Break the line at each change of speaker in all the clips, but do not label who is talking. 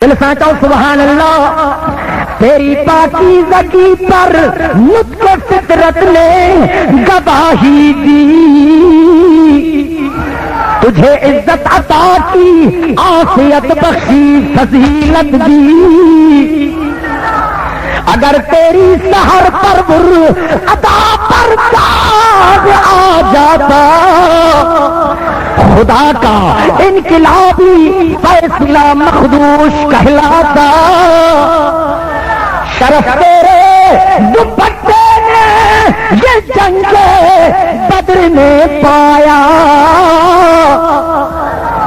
الفاتو سبحان اللہ، تیری پاکیزہ کی پر نطق فطرت نے گواہی دی، تجھے عزت عطا کی، عافیت بخشی، فضیلت دی، اگر تیری سحر پر عطا پر داغ آ جاتا، خدا کا انقلابی فیصلہ مخدوش کہلاتا، شرف تیرے دوپٹے نے یہ جنگ بدر میں پایا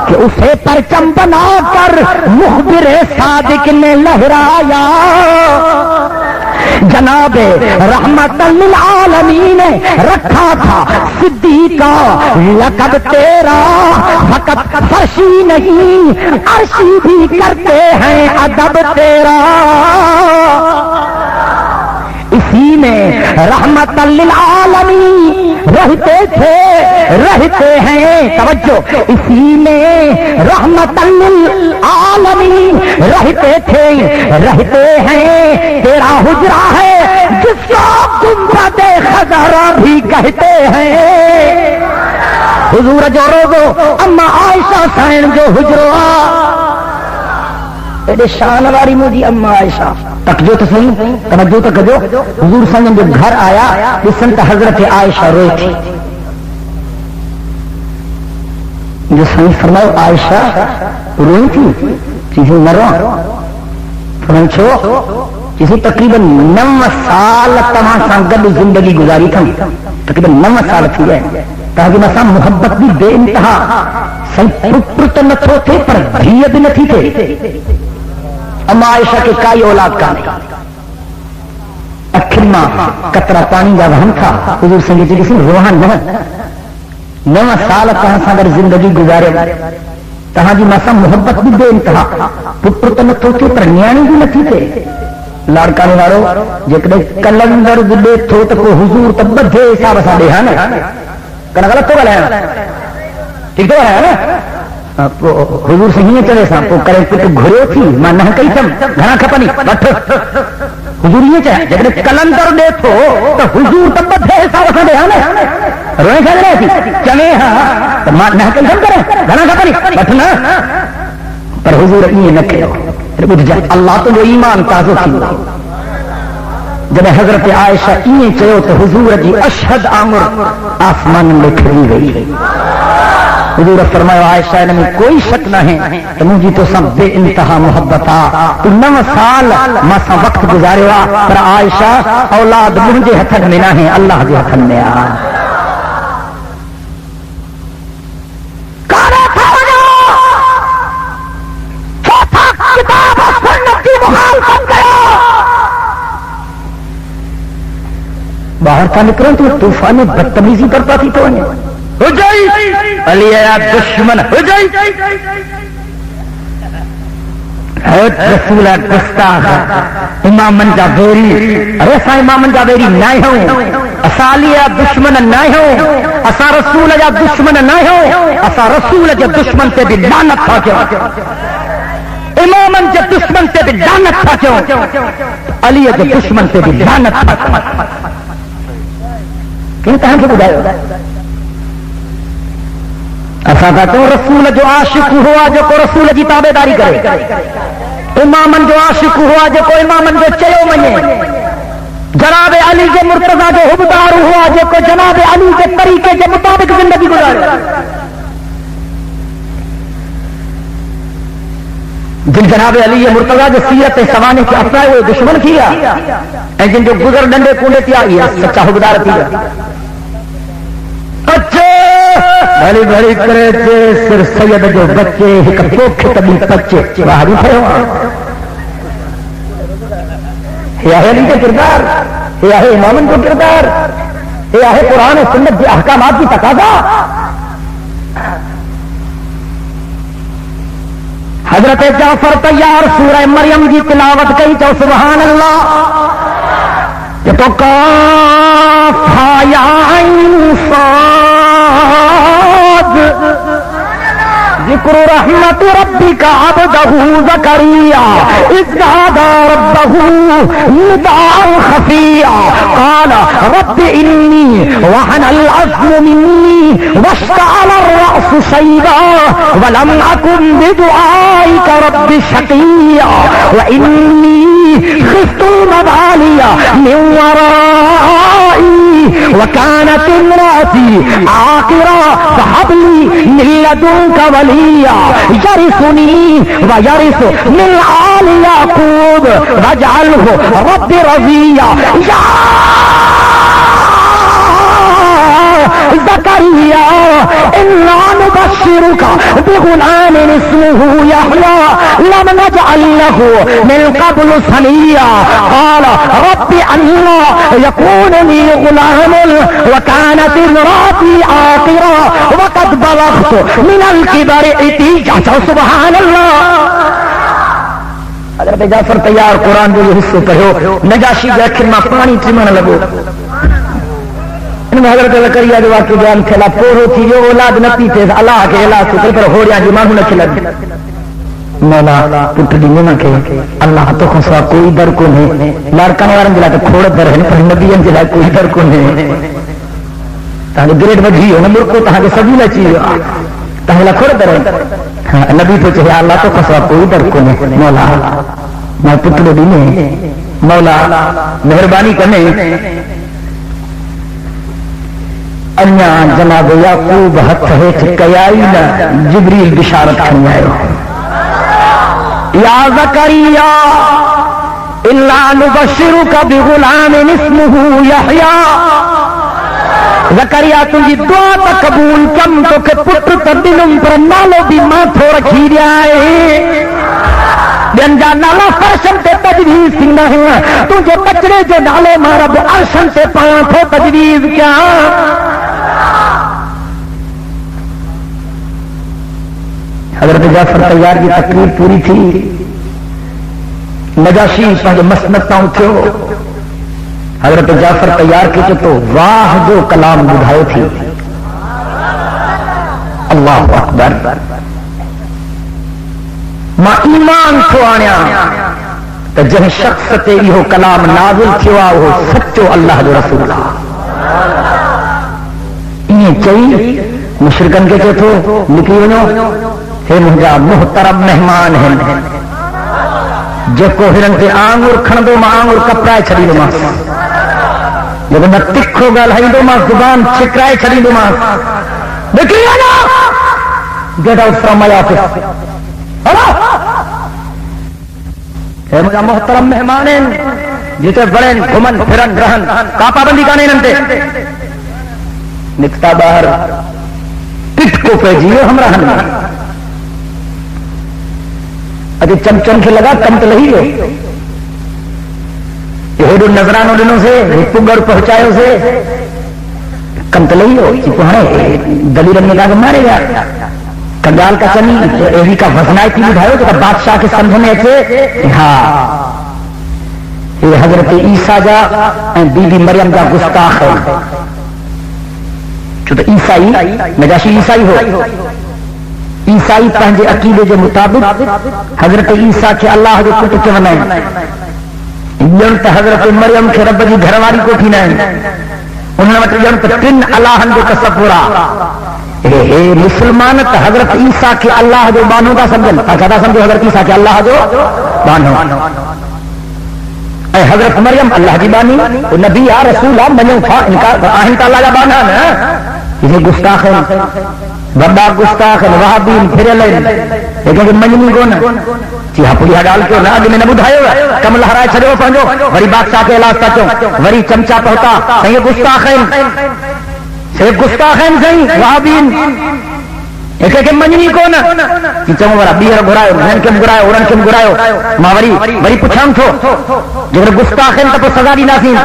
کہ اسے پرچم بنا کر مخبر صادق نے لہرایا، جناب رحمت للعالمین رکھا تھا صدیق کا لقب تیرا، فقط فرشی نہیں عرشی بھی کرتے ہیں ادب تیرا، اسی میں رحمت للعالمین رہتے ہیں، توجہ، اسی میں رحمت للعالمین رہتے ہیں، تیرا حجرہ ہے جس کو گنبد خضرا بھی کہتے ہیں، حضور جو روزو اما عائشہ سائن جو حجرہ ایڈے شان واری مجھے اما عائشہ تک جو تو صحیح توجہ تک جو حضور صلی اللہ علیہ وسلم جب گھر آیا لسن تو حضرت عائشہ روئی تھی، جو صحیح فرماؤ عائشہ روئی تھی، چیزیں نہ رو فرمچو کسی تقریباً 9 سال تمام سانگل زندگی گزاری تھی، تقریباً 9 سال تھی ہے، تاکہ مسا محبت بھی بے انتہا، پتر تو نہ تھے پر دھیے بھی نہ تھی تھے، اما عائشہ کے کائی اولاد کا نہیں، اکھرما قطرہ پانی کا وہن تھا، حضور سنگی جی کسی روحان نہ 9 سال تہاں سانگر زندگی گزارے، تہاں جی مسا محبت بھی بے انتہا، پتر تو نہ تھے پر نیانی بھی نہ تھی تھے، لاڑکا نے وارو جکڑے کلندر دلے تھو تو کو حضور تب بدھے حساب سا دے ہاں کنا غلط تو گل ہے ٹھیک تو ہے نا، حضور سے ہی چلے سا تو کرے تو گھرے تھی ماں نہ کئی تم گھنا کھپنی بٹ حضور یہ چاہے جکڑے کلندر دے تھو تو حضور تب بدھے حساب سا دے ہاں روئے کھا رہے تھی چلے ہاں تو ماں نہ کئی تم کرے گھنا کھپنی بٹ نا پر حضور یہ نہ کہو اللہ تو وہ ایمان تازو تھی، جب حضرت عائشہ یہ چیو تو حضور جی اشہد آمر آسمان میں کھڑی گئی، حضور فرمایا عائشہ میں کوئی شک نہ ہے تو مجھے تو سب بے انتہا محبت آ، تو 9 سال مسا وقت گزارے ہوا پر عائشہ اولاد مجھے ہتھن میں نہ ہے، اللہ کے ہتھن میں آ باہر کا نکلوں تو طوفان بدتمیزی کرتا تھی تو ہو جائی علی دشمن ہو جائی رسول گستاخ امام منجا بیری، ارے سا امام منجا بیری نہ ہوں، اسالی دشمن نہ ہوں، اسا رسول جا دشمن نہ ہوں، اسا رسول جا دشمن سے بھی لعنت تھا کیوں، امام جا دشمن سے بھی لعنت تھا کیوں، علی جا دشمن سے بھی لعنت تھا کیوں، کہاں سے بجائے ایسا تھا تو رسول جو عاشق ہوا جو کو رسول کی تابے داری کرے، امامن جو عاشق ہوا جو کو امامن جو چلو منے، جناب علی کے مرتضی جو حبدار ہوا جو کو جناب علی کے طریقے کے مطابق زندگی گزارے، جن جناب علی مرتضی جو سیرت سوانے کے اپنائے ہوئے دشمن کیا، جن جو گزر ڈنڈے کونڈے کیا یہ سچا حبدار کیا، بھلی بھلی کرے تھے سر سید جو بچے ایک پوکھ تبھی بچے باہر اٹھے ہوا، یہ ہے علی کا کردار، یہ ہے امامن کا کردار، یہ ہے قرآن و سنت کے احکامات کی تقاضا، حضرت جعفر تیار سورہ مریم کی تلاوت کئی تو سبحان اللہ، یہ تو کاف یا عین صاد ذکر رحمت ربک عبدہ زکریا اذ نادى ربه نداء خفيا قال رب إني وهن العظم مني واشتعل الرأس شيبا ولم أكن بدعائك رب شقيا وإني خفت الموالي من ورائي وكانت امرأتي عاقرا فهب لي من لدنك وليا يرثني ويرث من آل يعقوب واجعله رب رضيا يا زكريا إنا نبشرك بغلام اسمه يحيى لم نجعل له من قبل سميا قال رب أنى يكون لي غلام وكانت امرأتي عاقرا وقد بلغت من الكبر عتيا سبحان الله. حضرت جعفر تیار قرآن جو یہ حصے پڑھو نجاشی کے آخر میں پانی چمن لگو حضرت زکریا جو واقعی بیان کھلا پورو تھی جو اولاد نتی تھے اللہ کے علاج سے پر ہو رہا جی مانو نہ کھلا مولا پٹ دی نہ کہ اللہ تو خسا کوئی در کو نہیں لڑکا نے جلا تو کھوڑ در ہے پر نبی جلا کوئی در کو نہیں تاں گریڈ وجھی ہو نمبر کو تاں سبھی لا چیز تاں لا کھوڑ در نبی تو چاہے اللہ تو خسا کوئی در کو نہیں مولا میں پٹ دی نہیں مولا مہربانی کرنے انیا جناب یعقوب ہتھ ہیٹھ کیائی نہ جبریل بشارت کھنی آئے یا زکریا الا نبشرک بغلام اسمہ یحییٰ زکریا تجھی دعا تا قبول کم تو کہ پتر تدنم پر نالو بھی ماں تھو رکھی رہا ہے دن جا نالا فرشن تے تجویز سنگا ہے تجھے بچڑے جو نالے مارب عرشن تے پاں تھو تجویز کیا حضرت جعفر تیار کی تقریر پوری تھی نجاشی پہلے مسنتاں اٹھو حضرت جعفر تیار کی تو واہ جو کلام بدھائے تھی اللہ اکبر ماں ایمان تھو آنیا تو جن شخص تے یہ کلام نازل تھوا وہ سچو اللہ جو رسول یہ چاہیے مشرکن کے تو نکلی ونو ہے مجھا محترم مہمان ہیں جو کو ہرن کے آنگور کھندو ماں آنگور کپڑائے چھڑی دو ماں جب میں تکھو گا لہائی دو ماں زبان چکرائے چھڑی دو ماں دیکھیں نا get out from my office ہے مجھا محترم مہمان ہیں جیتے بڑھن گھمن پھرن رہن کا پابندی کا نہیں نمتے نکتا باہر پٹ کو پیجیے ہم رہن ابھی چمچم کے لگا کم تو نہیں ہو یہ نظرانوں دنوں سے پگر پہنچاؤ سے کم تو نہیں ہو دلیل نے کہا کہ مارے گا کنگال کا چنی ایوی کا وزنائی کی بھائی تو بادشاہ کے سمجھنے سے ہاں یہ حضرت عیسیٰ جا بی بی مریم کا گستاخ ہے چونکہ عیسائی نجاشی عیسائی ہو عیسائی پہنجے عقیدے کے مطابق حضرت عیسیٰ کے اللہ جو کٹ کے ونائیں ینت حضرت مریم کے رب جی گھرواری کو تھی نائیں انہوں نے ینت تن اللہن جو تصورا اے مسلمان حضرت عیسیٰ کے اللہ جو بانو کا سمجھن کہتا سمجھو حضرت عیسیٰ کے اللہ جو بانو اے حضرت مریم اللہ کی بانی نبی یا رسول منوں تھا انکار آہن تا اللہ کا بانا نا یہ گستاخ ہے بڑا گستاخ ہے وہابین پھر لین لیکن منجنی کو نا جی ہاں پوری ڈال کے نا میں نے بدھایا کم لہرائے چھڑو پہنچو وری بادشاہ کے علاج تچو وری چمچا پہتا یہ گستاخ ہے سے گستاخ ہیں صحیح وہابین ایک ایک منجنی کو نا کہ چمو ورا بیہر گھرائے ہن کم گھرائے اورن کم گھرائے ما وری پچھام تھو جو گستاخ ہیں تو سزا دی ناسین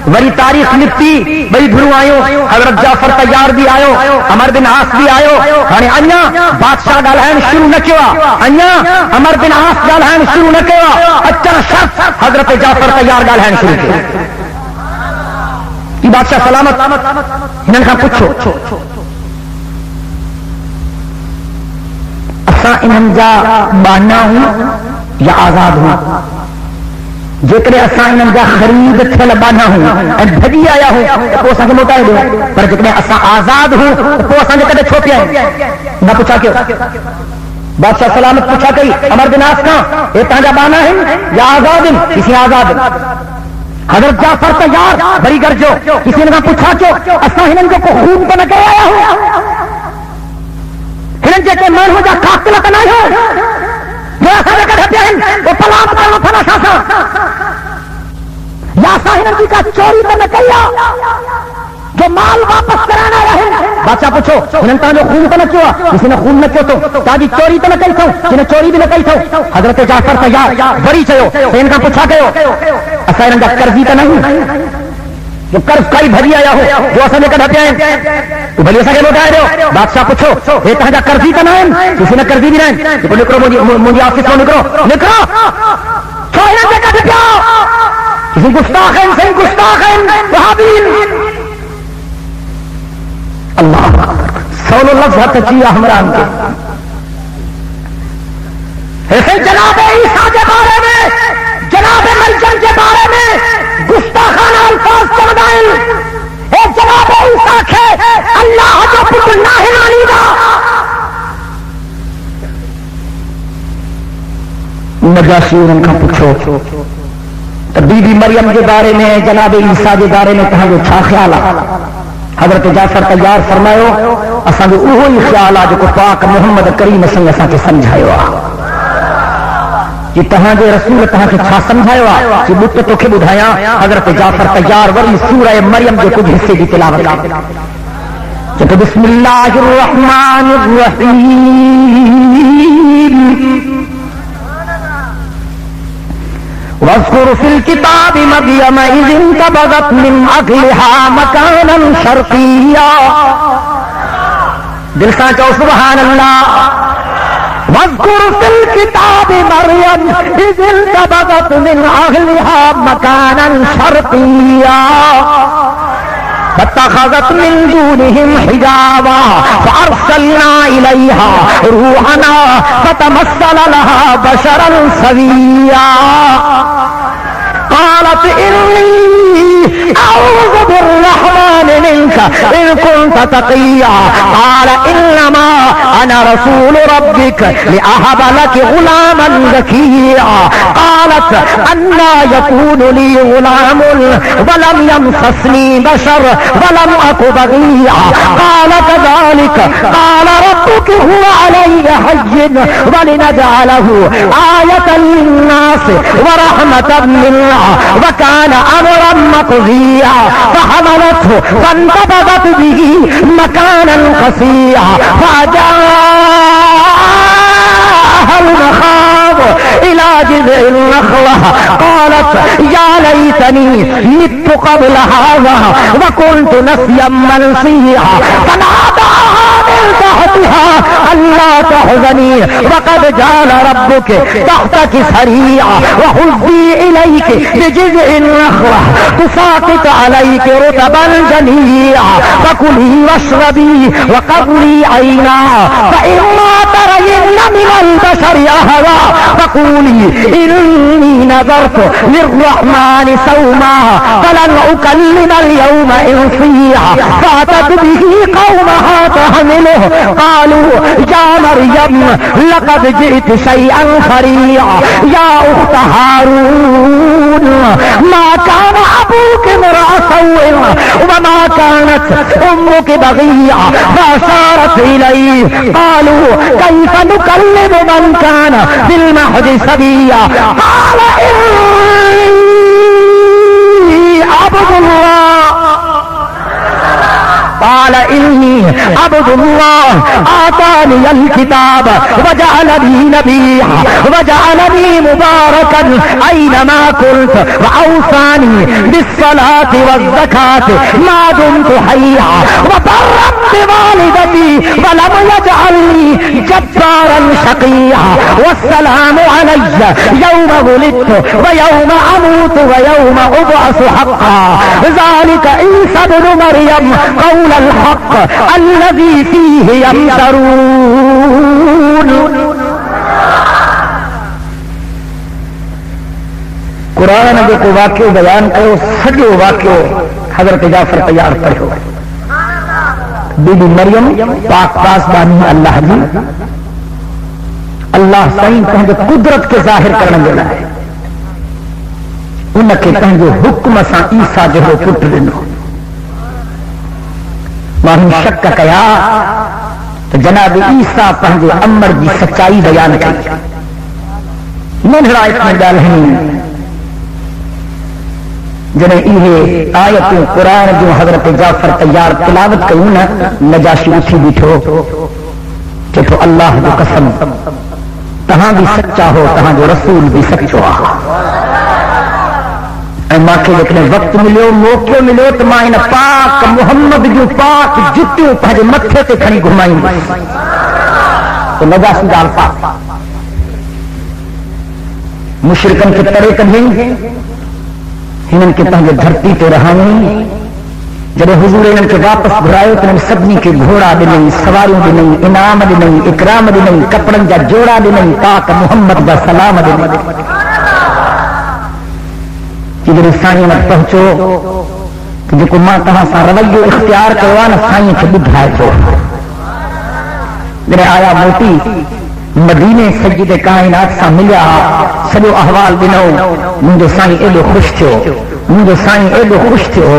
وری تاریخ لکھتی بھئی بھرو آیو حضرت جعفر تیار بھی آیو عمر بن عاص بھی آیو ہاں انیا بادشاہ ڈالہن شروع نہ کیا انیا عمر بن عاص ڈالہن شروع نہ کیا اچھا شخص حضرت جعفر تیار ڈالہن شروع کیا یہ بادشاہ سلامت انہوں نے کہا پوچھو اساں انہن جا بانا ہوں یا آزاد ہوں جیکڑے اساں انہن جا خرید تھے لبانا ہوں اے بھجی آیا ہوں تو اساں کے موٹائے دو پر جیکڑے اساں آزاد ہوں تو اساں کے کدے چھوپیا ہے نہ پوچھا کیوں بادشاہ سلامت پوچھا کئی امر دناس کا اے تانجا بانا ہے یا آزاد ہیں کسی آزاد حضرت جعفر تیار بری گرجو کسی نے پوچھا کیوں اساں ہنن کو خون کو نہ کرے آیا ہوں ہنن جے کے من ہو جا قاتل کا نہیں ہو جو اساں نے کہتے ہیں وہ پلام کرنا تھا شاسا یا اساں ہنن کی کا چوری تو نہ کیا جو مال واپس کرانا رہے بادشاہ پوچھو انہوں نے خون تو نہ کیا کسی نے خون نہ کیا تو تاجی چوری تو نہ کہی تھو جنہیں چوری بھی نہ کہی تھو حضرت جعفر تیار بری چیو سین کا پوچھا کہو اسا انہوں نے قرضی تو نہیں جو قرض کئی بھری آیا ہو جو اسا نے کہا پیا تو بھلی اسا کے لوٹائے رہو بادشاہ پوچھو یہ تہاں جا قرضی تو نہیں کسی نے قرضی بھی نہیں تو نکرو مجھے آفس کو نکرو چھو انہوں نے کہا پیا کسی گستاخین سے گستاخین وہابین اللہ سولو لفظ حد چیئے حمران کے ایسے جناب عیسیٰ کے بارے میں جناب مریم کے بارے میں گستاخانہ الفاظ چردائل اے جناب عیسیٰ کے اللہ جو پتر ناہی مانی دا نجاشی ان کا پوچھو بی بی مریم کے بارے میں جناب عیسیٰ کے بارے میں کہاں جو چھا خیال ہے حضرت جعفر تیار فرماؤ اساں جو وہی خیال جو کو پاک محمد کریم سنگ اساں کے سمجھایا کہ تہاں جو رسول تہاں کے چھا سمجھایا کہ بت تو کے بدھایا حضرت جعفر تیار وری سورہ مریم جو کچھ حصے کی تلاوت جو بسم اللہ الرحمن الرحیم واذكر في الكتاب مريم إذ انتبذت من أهلها مكانا شرقيا دل سانچو سبحان اللہ واذكر في الكتاب مريم إذ انتبذت من أهلها مكانا شرقيا فاتخذت من دونهم حجابا فأرسلنا إليها روحنا فتمثل لها بشرا سويا قالت إني أعوذ بالرحمن منك إن كنت تقيا قال إنما أنا رسول ربك لأهب لك غلاما زكيا قالت أنى يكون لي غلام ولم يمسسني بشر ولم أك بغيا قال كذلك قال ربك هو علي هين ولنجعله آية للناس ورحمة منا وكان أمرا مقضيا فحملته فانتبذت به مكانا قصيا فجاءها المخاض إلى جذع النخلة قالت يا ليتني مت قبل هذا وكنت نسيا منسيا فناداها من تحتها ألا تحزني وقد جعل ربك تحتك سريعا وهزي إليك بجذع النخلة تساقط عليك رطبا جنيا فكلي واشربي وقري عينا فإما ترين من البشر أحدا فقولي إني نذرت للرحمن صوما فلن أكلم اليوم إنسيا فأتت به قومها تحمله قالوا يا مريم لقد جئت شيئا فريا يا أخت هارون ما كان أبوك امرأ سوء وما كانت أمك بغيا فأشارت إليه قالوا كيف نكلم من كان في المهد صبيا قال إني عبد الله قال إني عبد الله آتاني الكتاب وجعلني نبيا وجعلني مباركا أينما كنت وأوصاني بالصلاة والزكاة ما دمت حيا وبرا بوالدتي ولم يجعلني جبارا شقيا والسلام علي يوم ولدت ويوم أموت ويوم أبعث حقا ذلك عيسى ابن مريم قول الحق الذي فيه يمترون قرآن جو کو واقعہ بیان کرو سجو واقعہ حضرت جعفر تیار پڑھو بی بی مریم پاک پاسبانی اللہ جی اللہ سائیں تہنجے قدرت کے ظاہر کرنے والا ہے ان کے تہنجے حکم سا عیسیٰ جو پٹ ڈنو ماہی شک کیا تو جناب عیسیٰ پہنجے امر جی سچائی بیان کی ننھڑا اتنا ڈالیں جنہیں یہ آیتوں قرآن جو حضرت جعفر تیار تلاوت کروں نا نجاشی اٹھی بیٹھو کہ تو اللہ جو قسم تہاں بھی سچا ہو تہاں جو رسول بھی سچو اے ماں کے لیکن وقت ملو موقع ملو تو ماں ان پاک محمد جو پاک جتیوں پہنجے متھے تے کھڑی گھمائیں تو نجاشی دال پاک مشرکن کے تڑے کہیں انہوں کے پہلے دھرتی پہ رہانی جب حضور انہوں کے واپس گھرائے تو سبنی کے گھوڑا بھی نہیں سواریوں بھی نہیں انعام بھی نہیں اکرام بھی نہیں کپڑن جا جوڑا بھی نہیں پاک محمد جا سلام بھی نہیں جب سائیں مت پہنچو کہ جو ماں کہاں سا رویو اختیار کروانا سائیں کے بدھائے تو میرے آیا موٹی مدینے سجد کائنات سا ملیا سجو احوال بنو مجھے سائیں ایڈو خوش تھو مجھے سائیں ایڈو خوش تھو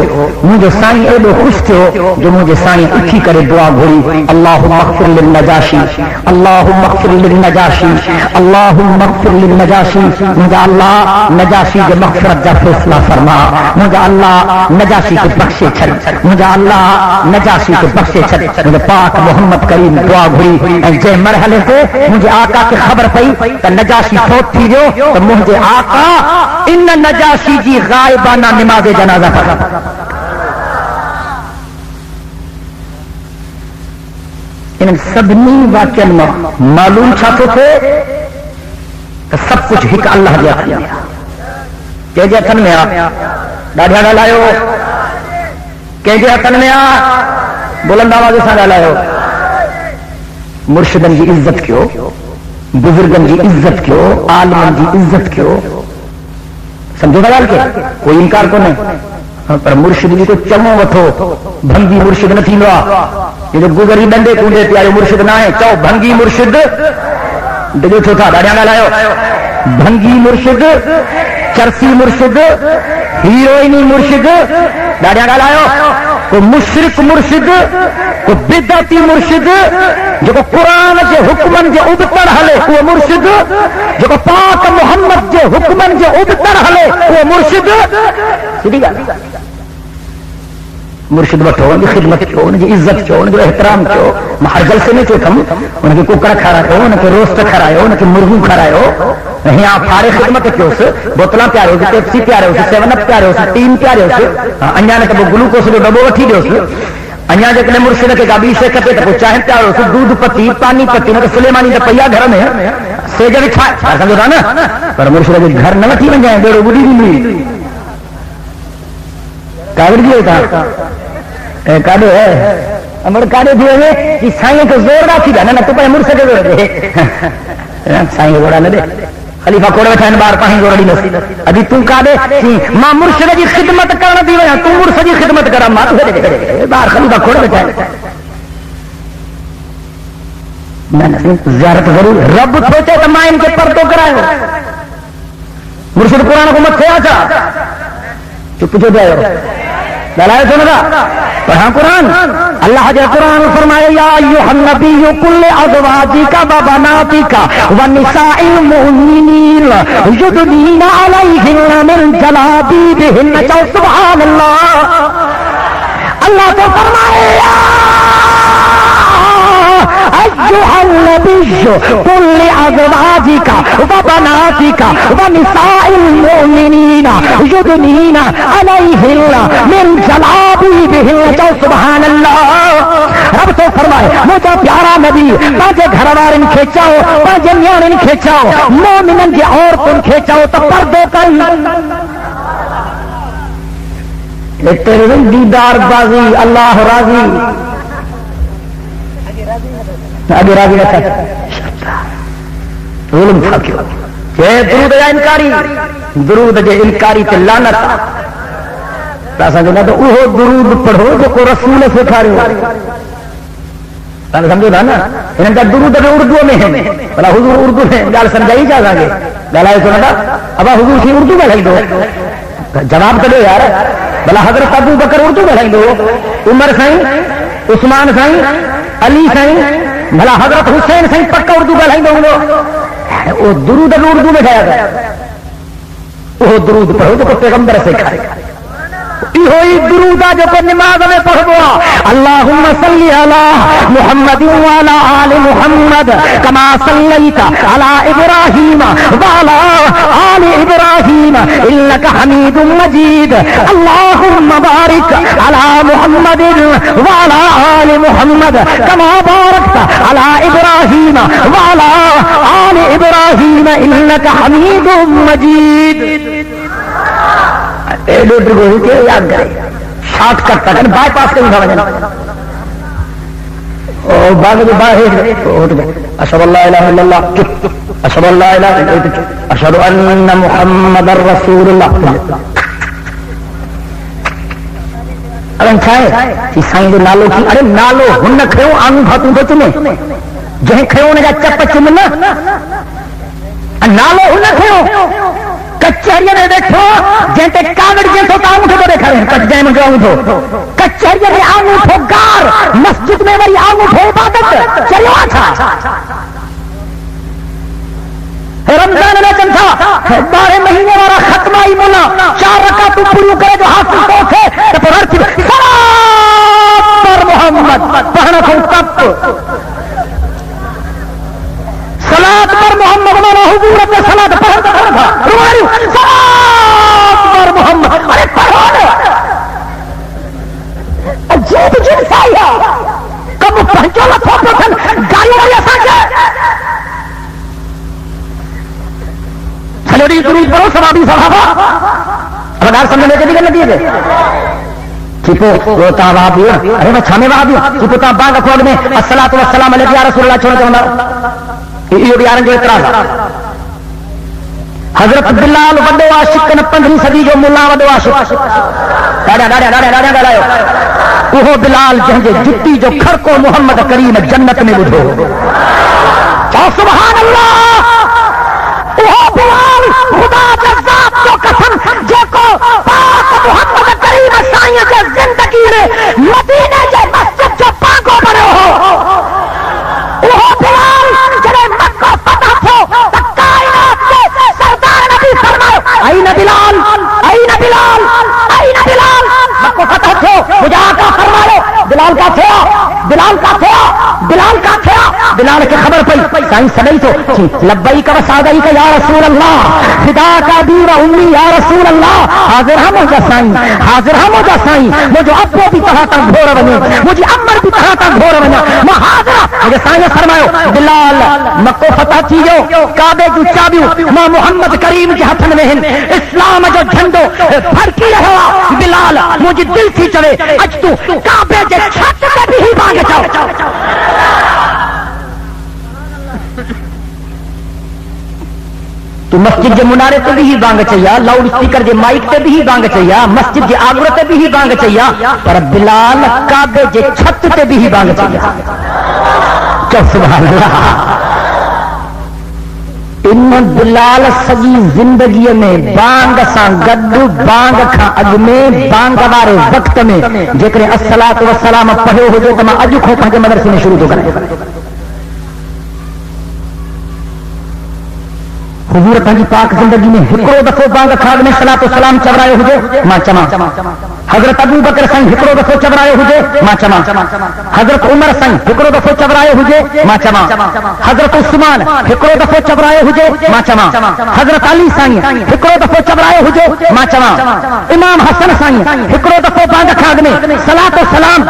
مجھے سائیں ایڈو خوش تھو جو مجھے سائیں اٹھی کرے دعا گھوڑی اللہم اغفر للنجاشی اللہم اغفر للنجاشی اللہم اغفر للنجاشی مجھے اللہ نجاشی کے مغفرت جا فیصلہ فرما مجھے اللہ نجاشی کے بخشے چھڑ مجھے اللہ نجاشی کے بخشے چھڑ مجھے پاک محمد کریم دعا گھوڑی جے مرحلے سے مجھے آقا کی خبر پئی تو نجاشی فوت تھی جو تو مجھے آقا ان نجاشی جی غائبانہ نماز جنازہ پڑھا ان سبنی واقعہ معلوم چھاپو تھے کہ سب کچھ ہک اللہ دیا کہ جے اتن میں آ ڈاڑھا ڈالائیو کہ جے اتن میں آ بلند آواز سے ڈالائیو مرشدن کی عزت کیوں بزرگن کی عزت کیوں عالمن کی عزت کیوں سمجھو گال کے کوئی انکار کو نہیں پر مرشد جی کو چمو وٹھو بھنگی مرشد نہ تھی لوا یہ جو گزری ڈنڈے کونڈے پیارے مرشد نہ ہے چاو بھنگی مرشد ڈگو چھو تھا ڈاڑیاں نہ لائیو بھنگی مرشد چرسی مرشد ہیروئنی مرشد ڈاڑیاں نہ لائیو کو مشرک مرشد کو بدعتی مرشد جو قرآن کے حکمن کے ابتر ہلے وہ مرشد جو پاک محمد کے حکمن کے ابتر ہلے وہ مرشد سیدھی گل مرشد وٹھو ان کی خدمت کیوں ان کی عزت کیوں ان کے احترام کیوں ہر جلسے میں تو کم ان کے ککڑ کھڑایو ان کے روسٹ کھڑایو ان کے مرغو کھڑایو یہاں پھارے خدمت کیوں سے بوتلاں پیارے ہو سے پیپسی پیارے ہو سے سیون اپ پیارے ہو سے ٹیم پیارے ہو سے انجا نے تو گلوکوز جو ڈبو وٹھی دیو سے انجا جتنے مرشد کے گابی سے کتے تو چاہے پیارے ہو سے دودھ پتی پانی پتی نہ سلیمانی کا پیا گھر میں سیجا بھی کھا سمجھو تھا نا پر مرشد کے گھر نہ وٹھی بن جائیں بیڑو بڑی بھی کاوڑ بھی ہوتا کاڑے ہے امر کاڑے بھی ہوئے کہ سائیں کو زور رکھی جانا نہ تو پہ مرشد کے زور دے سائیں گوڑا نہ دے خلیفہ کوڑے بیٹھا ان بار پاہیں گوڑی نسی ابھی تم کاڑے ماں مرشد جی خدمت کرنا دی ویا تم مرشد جی خدمت کرا ماں تو دے بار خلیفہ کوڑے بیٹھا ہے زیارت ضرور رب سوچے تو ماں ان کے پردوں کرائے مرشد قرآن کو مت کھویا چا چپ جو دے دلائے سن گا پڑھا قرآن اللہ جل قرآن فرمائے یا ایھا النبی قل لازواجک و بناتک و نساء المؤمنین یدنین علیہن من جلابیبہن سبحان اللہ اللہ تو فرمائے ایھا النبی قل لازواجک و بناتک و نساء المؤمنین یدنین علیہن من جلابیبہن سبحان اللہ رب تو فرمائے مجھے پیارا نبی باجے گھر وارن کھیچاؤ باجے نیانن کھیچاؤ مومنن کی عورتن کھیچاؤ تو پردے کر تیرے دیدار بازی اللہ راضی آگے راضی رکھا ظلم تھا کیوں کہ درود یا انکاری درود جے انکاری تے لعنت تو وہ درود پڑھو جو کو رسول سکھارے سمجھو نا ان کا درود اردو میں ہے بلا حضور اردو میں گال سمجھائی جا گے گلائے تو نا اب حضور سی اردو میں دو جواب تو دو یار بلا حضرت ابو بکر اردو میں دو عمر سائیں عثمان سائیں علی سائیں بھلا حضرت حسین سائیں پکا اردو میں دو وہ درود اردو میں کھایا گیا وہ درود پڑھو جو پیغمبر سے کھائے ہوئی درودہ جو کو نماز میں پڑھو اللہم صلی علی محمد وعلی آل محمد کما صلیت علی ابراہیم وعلی آل ابراہیم انک حمید مجید اللہم بارک علی محمد وعلی آل محمد کما بارکت علی ابراہیم وعلی آل ابراہیم انک حمید مجید یاد کرے شارٹ کٹ تک بائی پاس کریں اشہد اللہ الہ الا اللہ اشہد اللہ الہ الا اللہ اشہد ان محمد رسول اللہ سائیں جو نالو کی ارے نالو ہن کھیو آنگو بھاتوں تو چنے جہیں کھیو نے جا چپ چمنا نالو ہن کھیو کچہری نے دیکھو جنتے کاغذ جیسو تو آنگوٹھو تو دیکھا رہے کچھ مجھے آنگوٹھو کچہری نے آنگوٹھو گار مسجد میں وری آنگوٹھو عبادت چلو آچھا رمضان نے چنتھا 12 مہینے والا ختمائی مولا 4 رکعت پوری کرے جو حاصل کو تھے تو پر ہر چیز صلاۃ پر محمد پڑھنا تھا تب صلاۃ پر محمد مولا حضور اپنے صلاۃ پڑھتا تھا رواری صلاۃ پر محمد ارے پڑھو عجیب جنس آیا کم پہنچو لکھو پتن گاڑی میں ایسا کیا چلو درود پڑھو صحابی صحابہ ابدار سمجھنے کے لیے کرنے دیے گئے چپو روتا وہابی ارے میں چھامے وہابی چپو تا باغ اخواد میں الصلاۃ والسلام علیہ یا رسول اللہ چھوڑا چاہوں یہ بھی آرنگ اعتراض حضرت بلال وڈو عاشق نے 15ویں صدی جو مولا وڈو عاشق ڈاڑا ڈاڑا ڈاڑا ڈاڑا ڈاڑا وہ بلال جنجے جتی جو کھر کو محمد کریم جنت میں بدھو سبحان اللہ وہ بلال خدا جذاب جو قسم جے کو پاک محمد کریم سائیں کے زندگی نے مدینے کے مسجد جو پاکو بنے ہو وہ بلال جنہیں مکہ فتح تھو کائنات کے سردار نبی فرمائے این بلال این بلال این بلال مکہ فتح تھو مجھے آقا فرمائے بلال کا تھیا بلال کا تھیا بلال کا تھیا بلال کی خبر پئی سائیں سنئی تو لبیک و سعدیک یا رسول اللہ فدا کا دی و امی یا رسول اللہ حاضر ہم ہو جا سائیں حاضر ہم ہو جا سائیں مجھے ابو بھی کہاتا گھوڑا بنے مجھے امر بھی کہاتا گھوڑا بنے میں حاضر مجھے سائیں فرماؤ بلال مکہ فتح تھیو کعبے کی چابیوں ماں محمد کریم کے ہتھن میں ہیں اسلام جو جھنڈو پھڑکی رہا بلال مجھے دل تھی چلے اج تو کعبے کے چھت پہ بھی ہی بانگ جاؤ تو مسجد کے منارے تے بھی ہی بانگ چاہیے لاؤڈ اسپیکر کے مائک تے بھی ہی بانگ چاہیے مسجد کے آگرے تے بھی ہی بانگ چاہیے پر بلال کعبے کے چھت تے بھی ہی بانگ چاہیے سبحان اللہ ان بلال سجی زندگی میں بانگ سان گڈ بانگ کھا اگ میں بانگ وارے وقت میں جیکر الصلاۃ والسلام پڑھو ہو جو کہ میں اج کھو پنج مدرسے میں شروع تو کرے حضور پنجی پاک زندگی میں ہکڑو دفعو بانگ کھاگ میں صلاۃ و سلام چورائے ہوجے ماں چما حضرت ابو بکر سائیں ہکڑو دفعو چورائے ہوجے ماں چما حضرت عمر سائیں ہکڑو دفعو چورائے ہوجے ماں چما حضرت عثمان ہکڑو دفعو چورائے ہوجے ماں چما حضرت علی سائیں ہکڑو دفعو چورائے ہوجے ماں چما امام حسن سائیں ہکڑو دفعو بانگ کھاگ میں صلاۃ و سلام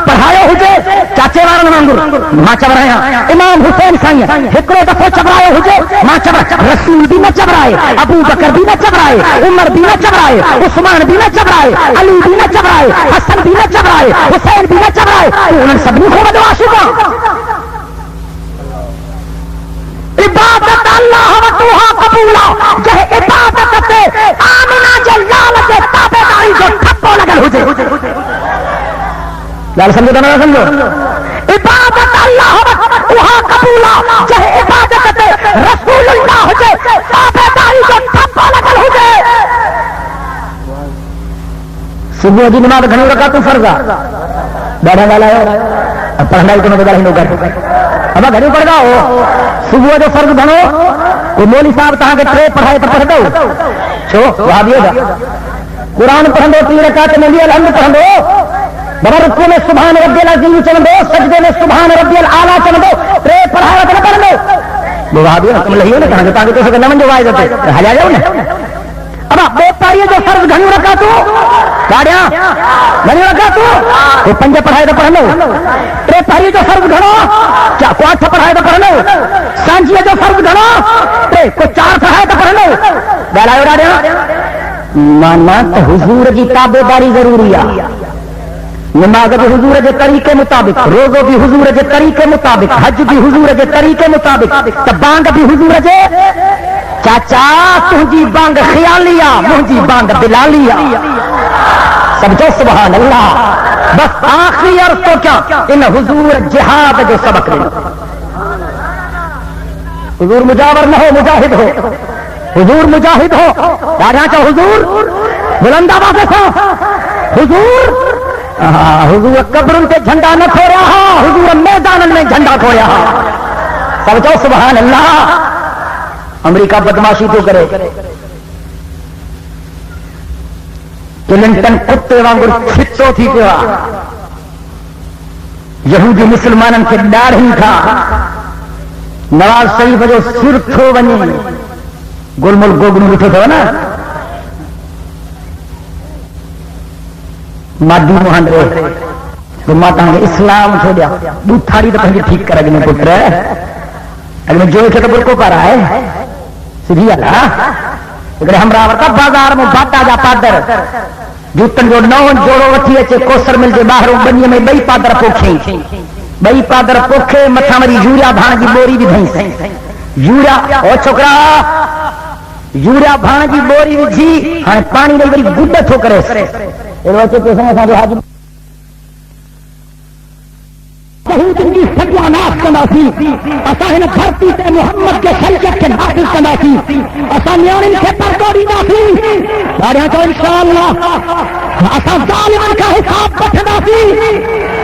پڑھائے ہوجے چاچے وارن وانگور ماں چورائے امام حسین سائیں ہکڑو دفعو چورائے ہوجے ماں چما رسول بھی نہ چبرائے ابو بکر بھی نہ چبرائے عمر بھی نہ چبرائے عثمان بھی نہ چبرائے علی بھی نہ چبرائے حسن بھی نہ چبرائے حسین بھی نہ چبرائے انہوں سب کو بدو عاشقاں عبادت اللہ و توہا قبولا جہے عبادت تے گل سمجھو تو نہ سمجھو عبادت اللہ وہاں قبولا چاہے عبادت رسول اللہ ہو جائے تابعداری جو تھپا لگل ہو جائے صبح کی نماز گھنٹے رکھا تو فرض بیٹھا والا ہے پڑھنا ہی تو میں گل کر اب گھر پڑھ گا صبح جو فرض بنو وہ مولوی صاحب تہاں کے ٹرے پڑھائے تو پڑھ دو چھو وہاں بھی ہوگا قرآن پڑھ دو 3 رکعت میں بھی الحمد پڑھ دو بڑا رکوع میں سبحان ربی العظیم چل دو سجدے میں سبحان ربی الاعلیٰ چل دو ٹرے پڑھائے تو پڑھ دو وہ وہاں بھی تم لہی ہو نا تاکہ تو سکے نہ من جو وائز ہوتے ہلا جاؤ نا اب بے پاری جو فرض گھنو رکھا تو گاڑیاں گھنو رکھا تو 5 پڑھائے تو پڑھ لو ٹرے پاری جو فرض گھنو کو 8 پڑھائے تو پڑھ لو سانجی جو فرض گھنو کو 4 پڑھائے تو پڑھ لو گاڑیاں گاڑیاں مانا تو حضور کی تابع داری ضروری ہے نماز بھی حضور کے طریقے مطابق روزو بھی حضور کے طریقے مطابق حج بھی حضور کے طریقے مطابق بانگ بھی حضور کے چاچا تجھی بانگ خیالیا مجھے بانگ بلالیا سمجھو سبحان اللہ بس آخری عرض تو کیا ان حضور جہاد جو سبق لے حضور مجاور نہ ہو مجاہد ہو حضور مجاہد ہو راجا چا حضور بلند آواز سے حضور حضور قبروں پہ جھنڈا نہ کھو رہا حضور میدان میں جھنڈا کھو رہا سمجھو سبحان اللہ امریکہ بدماشی تو کرے کلنٹن کتے وانگر چھتو تھی پیا یہودی مسلمانن کے ڈار ہی تھا نواز شریف جو سر تھو بنی گل مل گوگنو بٹھے تھے نا مادی موہن رہے تو ماتا ہوں اسلام چھوڑیا دودھ تھاڑی تو کہیں ٹھیک کر اگنے پتر اگنے جو چھے تو برکو پا رہا ہے سیدھی اللہ اگر ہم راورتا بازار میں باتا جا پادر جوتن جو نون جوڑو وٹھی اچے کوسر مل جے باہروں بنی میں بئی پادر پوکھیں بئی پادر پوکھے متھا مری یوریا بھان کی بوری بھی دھیں یوریا او چھوکرا یوریا بھان کی بوری بھی جھی ہاں پانی نہیں بری گڈ تھو کرے دھرتی سے محمد کے شریعت کے نافذ کناسی اصا نیاڑن کے پردوڑی ناسی سارے تو انشاءاللہ اصا ظالمن کا حساب بٹھناسی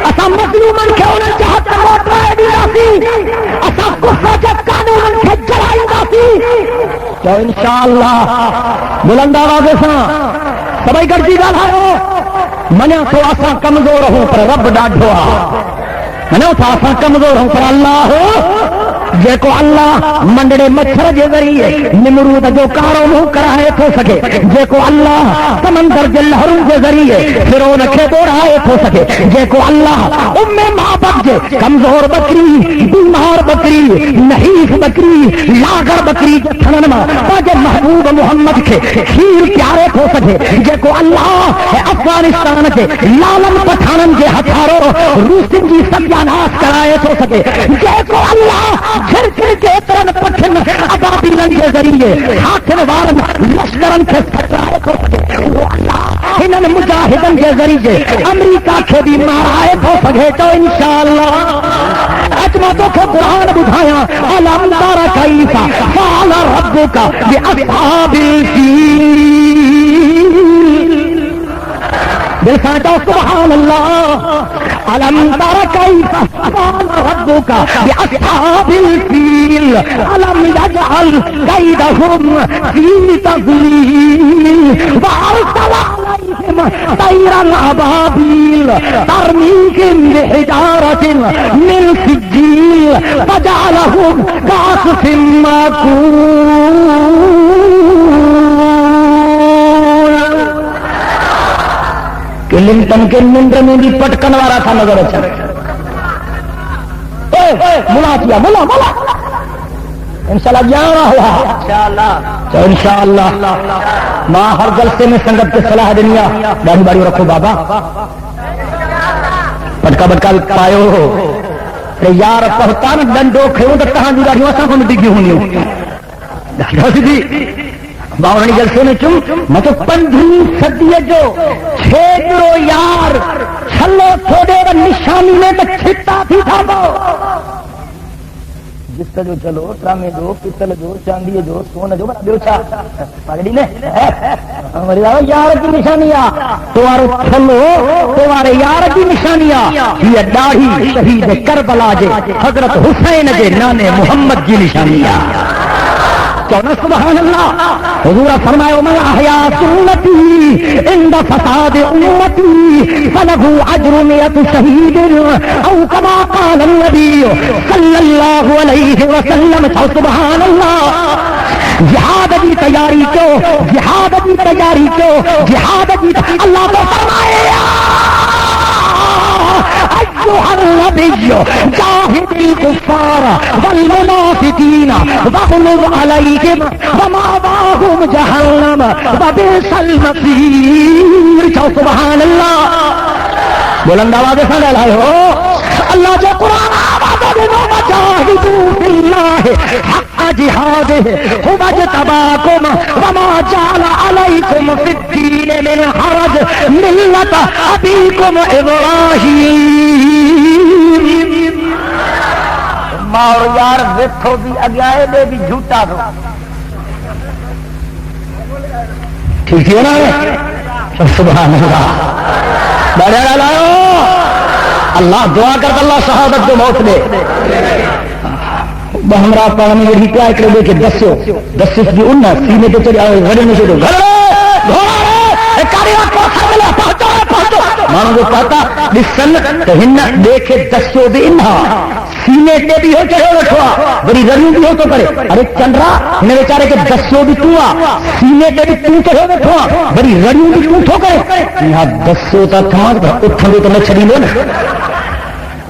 اصا مظلومن کے انہاں کے حق موت رائے ناسی اصا کفر کے قانونن کے جلائی ناسی تو انشاءاللہ بلند آواز سے سبھی گرجی ڳالهايو منیا تو اسان کمزور ہوں پر رب ڈاڈھو منو تو اسان کمزور ہوں پر اللہ جيڪو اللہ منڊڙي مڇر جي ذريعي نمرود جو کارو منهن ڪرائي ٿو سگهي جيڪو اللہ سمندر جي لهرون جي ذريعي فرعون کي ٻوڙائي ٿو سگهي جيڪو اللہ ام معبد جي کمزور بکري بیمار بکري نحيف بکري لاغر بکري جي ٿڻن مان پنهنجي محبوب محمد کي کھير پياري ٿو سگهي جيڪو اللہ افغانستان جي لالن پٺاڻن جي هٿيارو روسن جي ستياناش ڪرائي ٿو سگهي جيڪو اللہ گھر گھر کے ترن پٹھن ابابیلن کے ذریعے ہاتھن وارن لشکرن کے پھٹرائے تو وہ اللہ انہن مجاہدن کے ذریعے امریکہ کے بھی مارائے تو سگے تو انشاءاللہ اجمتوں کو قرآن بجھایا علم تارا کیفا فعل ربک باصحاب الفیل بلسانتا سبحان اللہ علم تر کیف فعل ربک باصحاب الفیل علم یجعل کیدہم فی تضلیل وارسل علیہم طیرا ابابیل ترمیہم بحجارۃ من سجیل فجعلہم کعصف مأکول کلنٹن کے ننڈر میں بھی پٹکن والا تھا نظر اچھا ملا کیا ملا ملا انشاءاللہ جانا ہوا تو انشاءاللہ ماں ہر جلسے میں سنگت کے صلاح دنیا باری باری رکھو بابا پٹکا بٹکا پایو ہو یار پہتا نا ڈنڈو کھیوں تو کہاں جی گاڑیوں سا کو ڈگی ہونی ہو باورنی جلسے میں میں تو 15 صدی جو چھیڑو یار چھلو تھوڑے نشانی میں تو چھٹا تھی تھا جس کا جو چلو ٹرامے جو پتل جو چاندی جو سونا جو بنا پگڑی نے یار کی نشانیاں تمہارو چھلو تمہارے یار کی نشانیاں یہ داڑھی شہید کربلا جے حضرت حسین جے نانے محمد کی نشانیاں سبحان اللہ. حضور فرمایا من احیا سنتی عند فساد امتی فله اجر 100 شہید او كما قال النبی صلی اللہ علیہ وسلم. سبحان اللہ. جہاد کی تیاری کیوں, جہاد کی تیاری کیوں, جہاد کی اللہ کو فرمایا ایھا النبی جاہد الکفار والمنافقین واغلظ علیہم ومأواہم جہنم وبئس المصیر. سبحان اللہ. بلند آواز سے لائے اللہ جو قرآن وجاہدوا فی اللہ حق جہادہ هو اجتباکم وما جعل علیکم فی الدین من حرج ملت ابیکم ابراہیم. ماں یار دیکھو بھی اگیائے دے بھی جھوٹا دو ٹھیک ہے نا. سبحان اللہ. بڑا لاؤ اللہ دعا کر اللہ شہادت جو موت دے ہمراہ پڑھ میں یہ کیا کرے دے کہ دسو دس کی ان سینے پہ چڑھا گھڑے میں سے مانو جو پاتا ڈسن تو ہن دیکھے دسو بھی انہا سینے پہ بھی ہو چڑھے رکھوا بڑی رڑیوں بھی ہو تو کرے. ارے چندرا ہمیں بیچارے کہ دسو بھی تو سینے پہ بھی تو چڑھے رکھوا بڑی رڑیوں بھی تو تو کرے. یہاں دسو تا تھا اٹھن بھی تو میں چھڑی لو نا.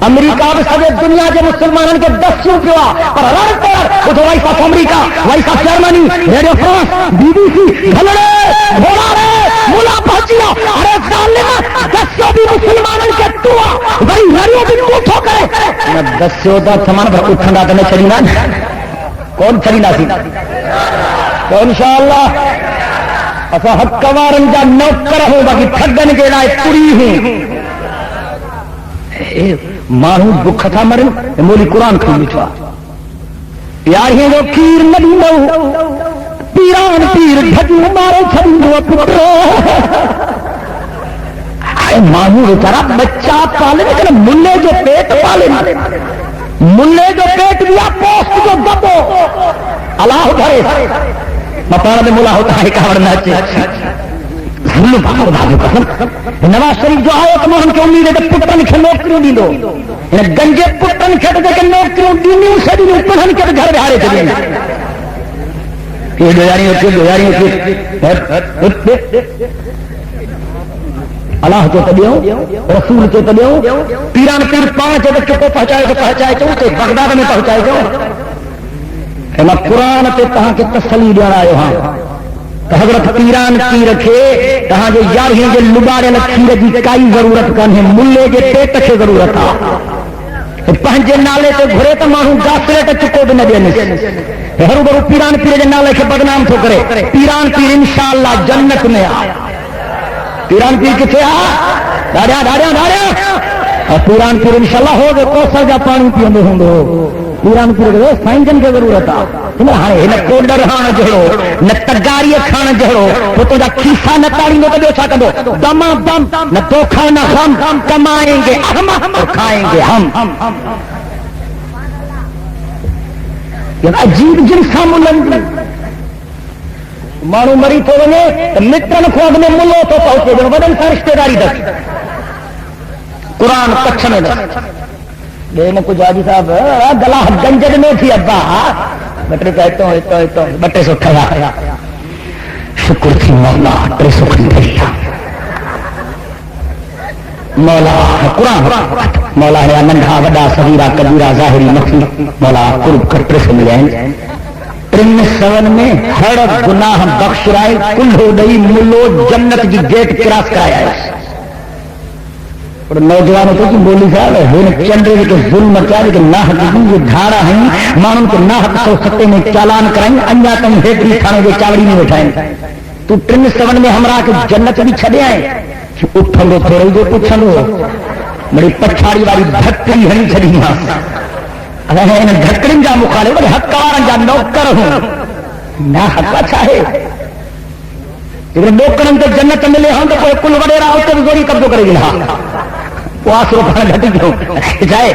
امریکہ میں سب دنیا کے مسلمانوں کے 10 پوا پر رڑ کر وہ voice of America, voice of Germany, radio France, BBC گھلڑے گھوڑا رے مولا پہنچیا. ارے ظالم 10 بھی مسلمانوں کے توا بڑی لڑیوں بھی اٹھو کرے. 10 دا سامان پر اٹھنا تو میں چلی نا کون چلی نہ سی تو انشاءاللہ اسا حق کمارن جا نوکر ہوں باقی ٹھگن کے لائے پوری ہوں. مانو بکھ تھا مرن مولی قرآن کھول چھوا یار یہ جو پیر نبی نو پیران پیر دھجو مارے چھڑو پترو. مانو بیچارہ بچہ پالے لیکن ملے جو پیٹ پالے ملے جو پیٹ دیا پوسٹ جو دبو اللہ بھرے مپانا میں ملا ہوتا ہے کہاں چاہیے. نواز شریف جو آئے تو ہم کی امید ہے کہ پٹن کے نوکریوں دی دو گنجے پٹن کھٹ دے کے نوکریوں دی سے بھی پٹن کے گھر بہارے چلے یہ گزاری ہوتی اللہ کے تبیوں رسول کے تبیوں پیران پیر 5 بچوں کو پہنچائے تو پہنچائے چاہتے بغداد میں پہنچائے جاؤ. میں قرآن پہ کہاں کے تسلی دینا آئے ہاں حضرت پیران کی رکھے کہاں جو یار ہیں جو لباڑے لکھی رجی کائی ضرورت کن ہے ملے جو پیٹ کے ضرورت تھا پہنجے نالے تو گھرے تو مانو گاسرے تو چکو بھی نہ دینے ہر برو پیران پیر جو نالے کے بدنام تو کرے. پیران پیر انشاءاللہ جنت میں آیا. پیران پیر کتنے آ داریا داریا داریا پیران پیر انشاءاللہ ہو گئے کوسر جا پانی پیندے ہوں گے. پیران پیر سائنجن کی ضرورت ہے نہ کوڈر ہاں جہڑو نہ تگاری کھانا جہڑو وہ تو کھیسا نہ تاڑی نہ کدو چھا کدو دما دم نہ تو کھانا ہم کمائیں گے ہم اور کھائیں گے ہم. عجیب جنسا ملنگ مانو مری تو ونے مٹن کو اگنے ملو تو پہنچے دیں بدن سا رشتے داری دس قرآن کچھ میں دس دینے کچھ آجی صاحب گلا گنجد میں تھی ابا بٹے کہتا ہوں بٹے سے اٹھایا شکر تھی مولا بٹے سکھ دیا مولا قرآن مولا ہے ننھا وڈا صغیرہ کبیرہ ظاہری مخفی مولا قرب کٹرے سے ملے ہیں 7 میں ہر گناہ بخش رائے کل ہو گئی ملو جنت کی گیٹ کراس کرایا ہے. اور نوجوانوں کو کہ بولی صاحب ہے چندے کے ظلم مچا کہ نہ یہ دھاڑا ہیں مانوں کے نہ تو ستے میں چالان کرائیں انیا تم ہیڈری تھانے کے چاوڑی نہیں اٹھائیں تو 37 میں ہمراہ کے جنت بھی چھڑے آئے اٹھن دو تھوڑے جو پوچھن دو بڑی پچھاڑی والی دھکڑی ہنی چھڑی دھکڑی جا مخالف حق کارن جا نوکر ہوں نہ حق اچھا ہے نوکرن کے جنت ملے ہوں تو کوئی کل وڈیرا ہوتے بھی گوری قبضو کرے گی وہ آسرو کھانا گھٹی کیوں جائے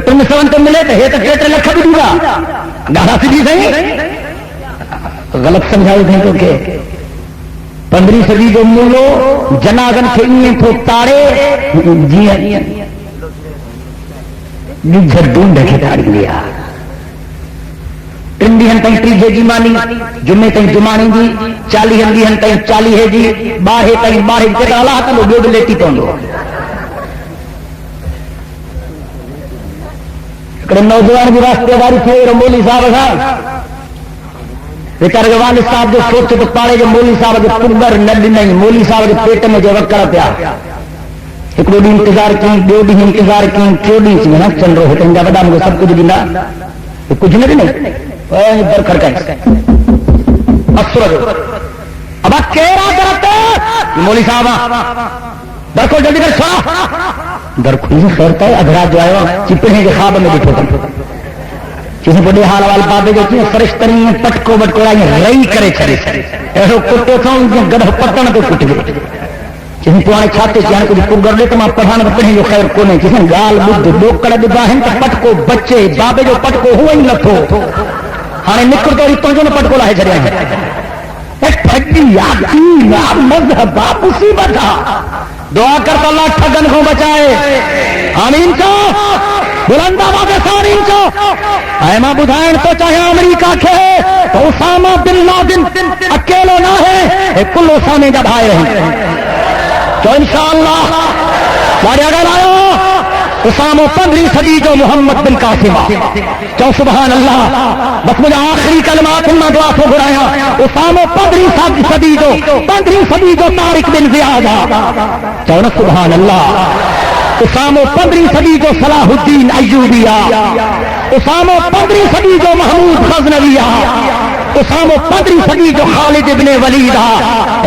تم سون تو ملے تو یہ تو 3 لکھ بھی دوں گا گاڑا سی بھی صحیح غلط سمجھائی تھے تو کہ 15 صدی جو مولو جنازن کے لیے تو تاڑے جی جھردون ڈھکے تاڑی لیا ٹنڈی ہن تائیں ٹیجے جی مانی جمعے تائیں جمانی جی 40 ہن تائیں 40 ہے جی باہے تائیں باہے جگہ اللہ تو لوگ لیتی پوندو نوجوان کی راستے داری تھے مولوی صاحب صاحب ویچارے والد صاحب جو سوچے تو پاڑے جو مولوی صاحب کے پنگر نڈ نہیں مولوی صاحب کے پیٹ میں جو وکڑ پیا ایک دو ڈی انتظار کی 2 ڈی انتظار کی 3 ڈی سے نا چل رہے ہیں بڑا مجھے سب کچھ دینا کچھ نہیں در کھڑکائیں اب کیرا درت مولوی صاحب در کو جلدی کر سوا در کھلی خیرتا ہے ادھرا جو آئے چپے ہیں کہ خواب میں بھی ٹھوکا چیزیں بڑے حال والے بابے جو چیزیں فرشتری ہیں پٹکو بٹکوڑا یہ رئی کرے چھڑے ایسو کٹے تھا گڑھ پتن پہ کٹ گئے چیزیں پوانے چھاتے چاہنے کچھ پگر لے تو ماں پڑھانا پڑھیں جو خیر کونے چیزیں گال بدھ لوگ کڑے باہیں تو پٹکو بچے بابے جو پٹکو ہوا ہی لٹھو ہانے نکر تو ریتوں جو پٹکو لائے چھڑے ہیں پھٹی یاکی مذہب مصیبت دعا کرتا اللہ ٹھگن کو بچائے آمین چو بلند آواز سارین چو ایما بدھائن تو چاہے امریکہ کے تو اسامہ بن لادن اکیلو نہ ہے کل اسامے جب آئے رہیں تو انشاءاللہ بارے اگر آئے اسامہ 15 صدی جو محمد بن قاسم جو سبحان اللہ بس مجھے آخری کلمات ان میں دعا کو گھرایا اسامہ 15 صدی جو طارق بن زیاد جو سبحان اللہ اسامہ 15 صدی جو صلاح الدین ایوبیہ اسامہ 15 صدی جو محمود غزنویہ اسامہ 15 صدی جو خالد ابن ولیدہ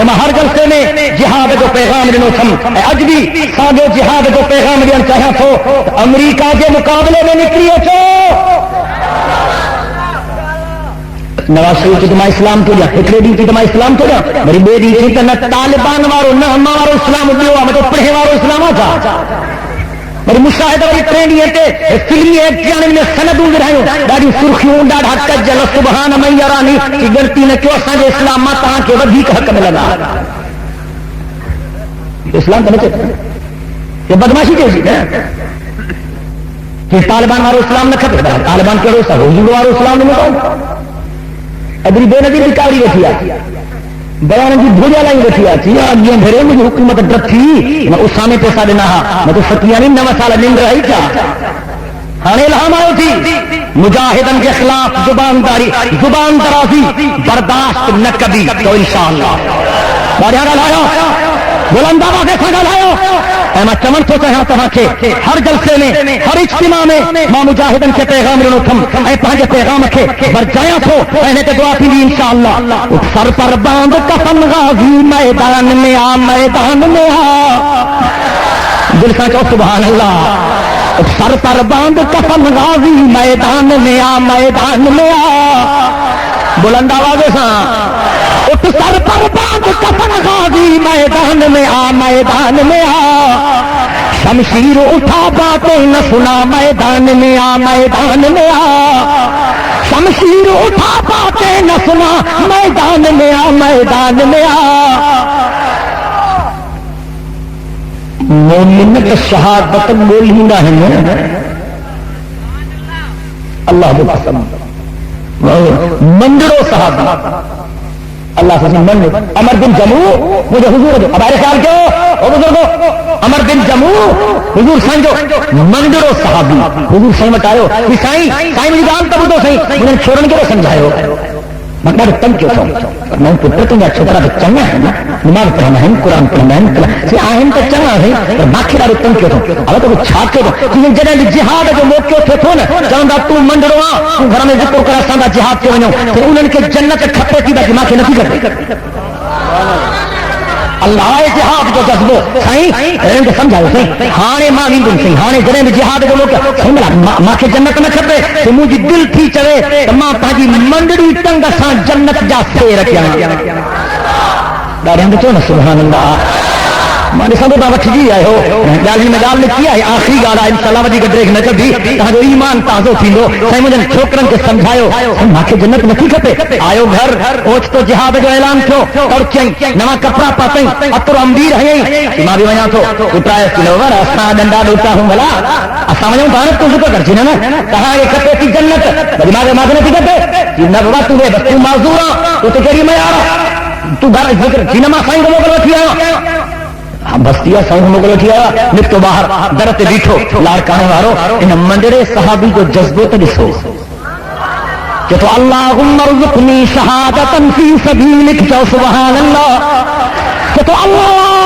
اما ہر جلسے میں جہاد جو پیغام دنو سم اج بھی ساگے جہاد جو پیغام دن چاہاں تو امریکہ کے مقابلے میں نکلی چھو نواز شریف کی تمہا اسلام تو جا ہٹلے دی کی تمہا اسلام تو جا میری بے دی تھی تو نہ طالبان وارو نہ ہم وارو اسلام دیو میں تو پڑھے وارو اسلام آجا میری مشاہدہ والی ٹرینڈی ہے کہ فلمی ایک جانے میں سندوں گرہائیوں داڑی سرخیوں ڈاڑ حق جل سبحان من یرانی کی گلتی نے کیوں سانجے اسلام ماں تاں کے ودھی کا حق میں لگا اسلام تو نہیں یہ بدماشی کے اسی کہ طالبان وارو اسلام نہ کھتے طالبان کے روسا حضور وارو اسلام نہیں کھتے ادری بے نظیر بھی کاری رکھیا بیان کی بھولیا لائی رکھیا تھی یہ بھرے مجھے حکومت ڈر تھی میں اس سامنے پیسہ دینا میں تو ستیانی 9 سال نند رہی تھا ہانے الہام آئے تھی مجاہدن کے خلاف زبان درازی برداشت نہ کبھی تو انشاءاللہ بارے آگا لایا بلند آواز سے سگا لایا میں چمن تو چاہاں تہاں کے ہر جلسے میں ہر اجتماع میں ماں مجاہدن کے پیغام رنو تھم اے پانچے پیغام کے بر جایا تو پہنے تے دعا تھی انشاءاللہ سر پر باندھ کفن غازی میدان میں آ میدان میں آ دل کا چو سبحان اللہ سر پر باندھ کفن غازی میدان میں آ میدان میں آ بلند آواز سے اٹھ سر پر باندھ کفن غازی میدان میں آ میدان میں آ شمشیر اٹھا باتیں نہ سنا میدان میں آ میدان میں آ شمشیر اٹھا باتیں نہ سنا میدان میں آ میدان میں آ مومن کا شہادت بولی نہ ہے اللہ کو قسم منڈرو صحابہ اللہ سے من امر بن جمو مجھے حضور ہمارے خیال کیوں بزرگوں امر بن جمو حضور سمجھو منڈرو صحابی حضور سمجھ آئے ہو سائیں مجھے جان تب تو صحیح مجھے چھوڑنے کے لیے سمجھائے ہو مگر تم کیوں تھو میں پتر تم چھوکرا تو چنگا ہے نا نماز پڑھنا ہے قرآن پڑھنا ہے آہن تو چنگا ہے پر باقی دار تم کیوں تھو اب تو چھا کے تم جڑے جہاد جو موقع تھے تھو نا چوندا تو منڈڑو تو گھر میں ذکر کرا ساندا جہاد کے ونو تے انہن کے جنت کھپے تھی دا دماغ نہ کرتے اللہ جہاد جو جذبو سائیں سمجھاؤ سائیں ہانے ماں ویندن سائیں ہانے جڑے جہاد جو لوگ سمجھا ماں کے جنت نہ کھپے تے مجھے دل تھی چوے تے ماں پاجی منڈڑی ٹنگ سان جنت جا سے رکھیا داریں تو نا سبحان اللہ مانے سب دا وٹھ جی آئے ہو گالی میں گال لکھی ہے آخری گال ہے انشاءاللہ ودی گڈریک نہ کبھی تہاں ایمان تازو تھیندو سائیں مجھے چھوکرن کے سمجھایو ماں کے جنت نہ کھپے آیو گھر اوچ تو جہاد جو اعلان تھو اور چیں نواں کپڑا پاتیں اتر امبیر ہیں ماں بھی ویاں تو اٹھائے کلو ور اساں ڈنڈا ڈوتا ہوں بلا اساں ویاں بھارت تو ذکر کر چھنا نا کہاں یہ کھپے کی جنت دماغ ماں نے کھپے جن نہ تو بس تو معذورا تو تیری میں یار تو گھر ذکر سینما سائیں کو کر رکھیا بستیا سائیں کو کر رکھیا نکتو باہر درت بیٹھو لار کہنے وارو ان منڈرے صحابی جو جذبو تے ڈسو کہ تو اللہم ارزقنی شہادتا فی سبیلک جو سبحان اللہ کہ تو اللہم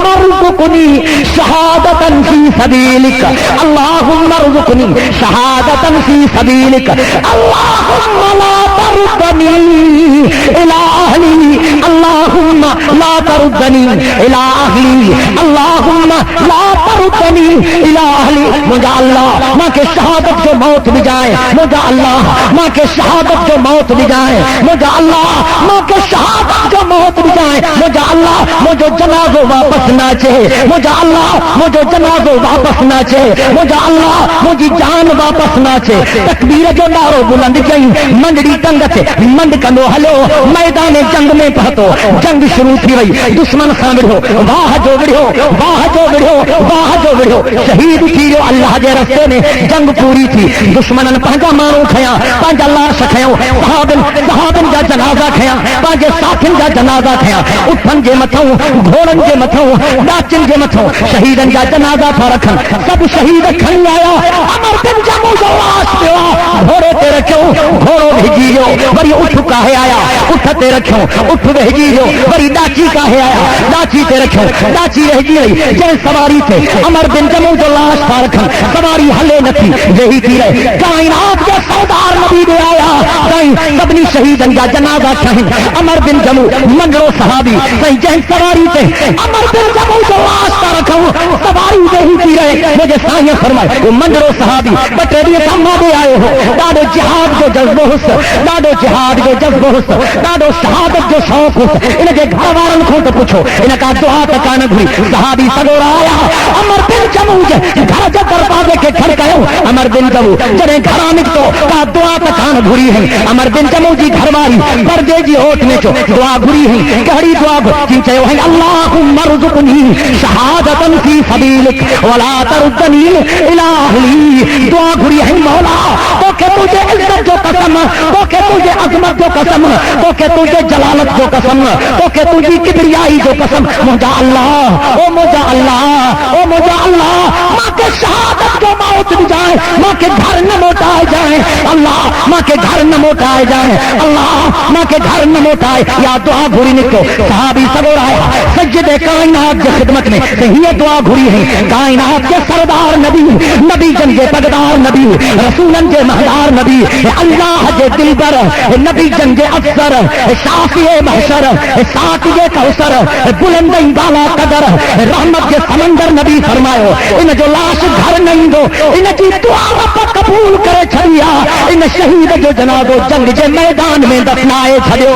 ارزقنی شہادتا فی سبیلک اللہم ارزقنی شہادتا فی سبیلک اللہم لا تردنی الى اہلی اللہم لا تردنی الى اہلی اللہم لا تردنی الى اہلی مجھا اللہ ماں کے شہادت جو موت بھی جائے مجھا اللہ ماں کے شہادت جو موت بھی جائے مجھا اللہ ماں کے شہادت جو موت بھی جائے مجھا اللہ مجھے جنازو واپس نہ چاہے مجھا اللہ مجھے جنازو واپس نہ چاہے مجھا اللہ مجھے جان واپس نہ چاہے تکبیر جو نارو بلند کہیں منڈی ٹنگ سے منڈ کنو ہلو میدان جنگ میں پہتو جنگ شروع تھی وئی دشمن سامڑو واہ جو وڑھو واہ جو وڑھو واہ جو وڑھو شہید تھی جو اللہ جے رستے میں جنگ پوری تھی دشمنن پانجا مارو کھیا پانجا لاش کھیاؤ صحابن جا جنازہ کھیا پانجے ساتھن جا جنازہ کھیا اٹھن جے متھوں گھوڑن جے متھوں ڈاچن جے متھوں شہیدن جا جنازہ تھا رکھن سب شہید کھن آیا امر بن جمو جو لاش پیا گھوڑے تے رکھو گھوڑو بھیجی جو بری اٹھ کاہے آیا اٹھ تے رکھو اٹھ بھیجی جو بری ڈاچی کاہے آیا ڈاچی تے رکھو ڈاچی رہجی رہی جے سواری تھے امر بن جمو جو لاش تھا رکھن سواری ہلے نہ تھی یہی تھی رہے کائنات کے سردار نبی دے آیا کہیں سبنی شہیدن جا جنازہ کہیں امر بن جمو منگرو صحابی کہیں جہن سواری تھے امر بن جمو جو لاش تھا رکھو سواری یہی تھی رہے مجھے سائیں فرمائے وہ منگرو صحابی بٹے دیے کامہ دے آئے ہو ڈاڈو جہاد جو جذب حس ڈاڈو جہاد جو جذب حس ڈاڈو شہادت جو شوق حس ان کے گھر وارن کو تو پوچھو ان کا دعا تکان گھری صحابی سگورا آیا امر بن جمو جے گھر جا دروازے کے گھر گئے امر بن جمو جڑے گھر نکتو کا دعا تکان گھری ہے امر بن جمو جی گھر واری پردے جی ہوٹ میں چو دعا گھری ہے کہڑی دعا کی چاہے ہے اللہم ارزقنی شہادتا فی سبیلک ولا تردنی الی اہلی دعا گھری ہے مولا تو کہ تجھے عزت جو قسم تو کہ تجھے عظمت جو قسم تو کہ تجھے جلالت جو قسم تو کہ تجھے کبریائی جو قسم مجھا اللہ او مجھا اللہ او مجھا اللہ ماں کے شہادت جو موت بھی جائے ماں کے گھر نہ موٹائے جائیں اللہ ماں کے گھر نہ موٹائے جائیں اللہ ماں کے گھر نہ موٹائے یا دعا گھری نکو صحابی سگور آیا سجدے کائنات کے خدمت میں یہ دعا گھری ہے کائنات کے سردار نبی نبی جن کے پگدار نبی رسولن کے مہدار نبی اللہ کے دلبر نبی جن کے افسر شافی محشر ساتھ کے کوثر بلند بالا قدر رحمت کے سمندر نبی فرماؤ ان جو لاش گھر نہیں دو ان کی دعا رب قبول کرے چھڑیا ان شہید جو جنازو جنگ کے میدان میں دفنائے چھڑیو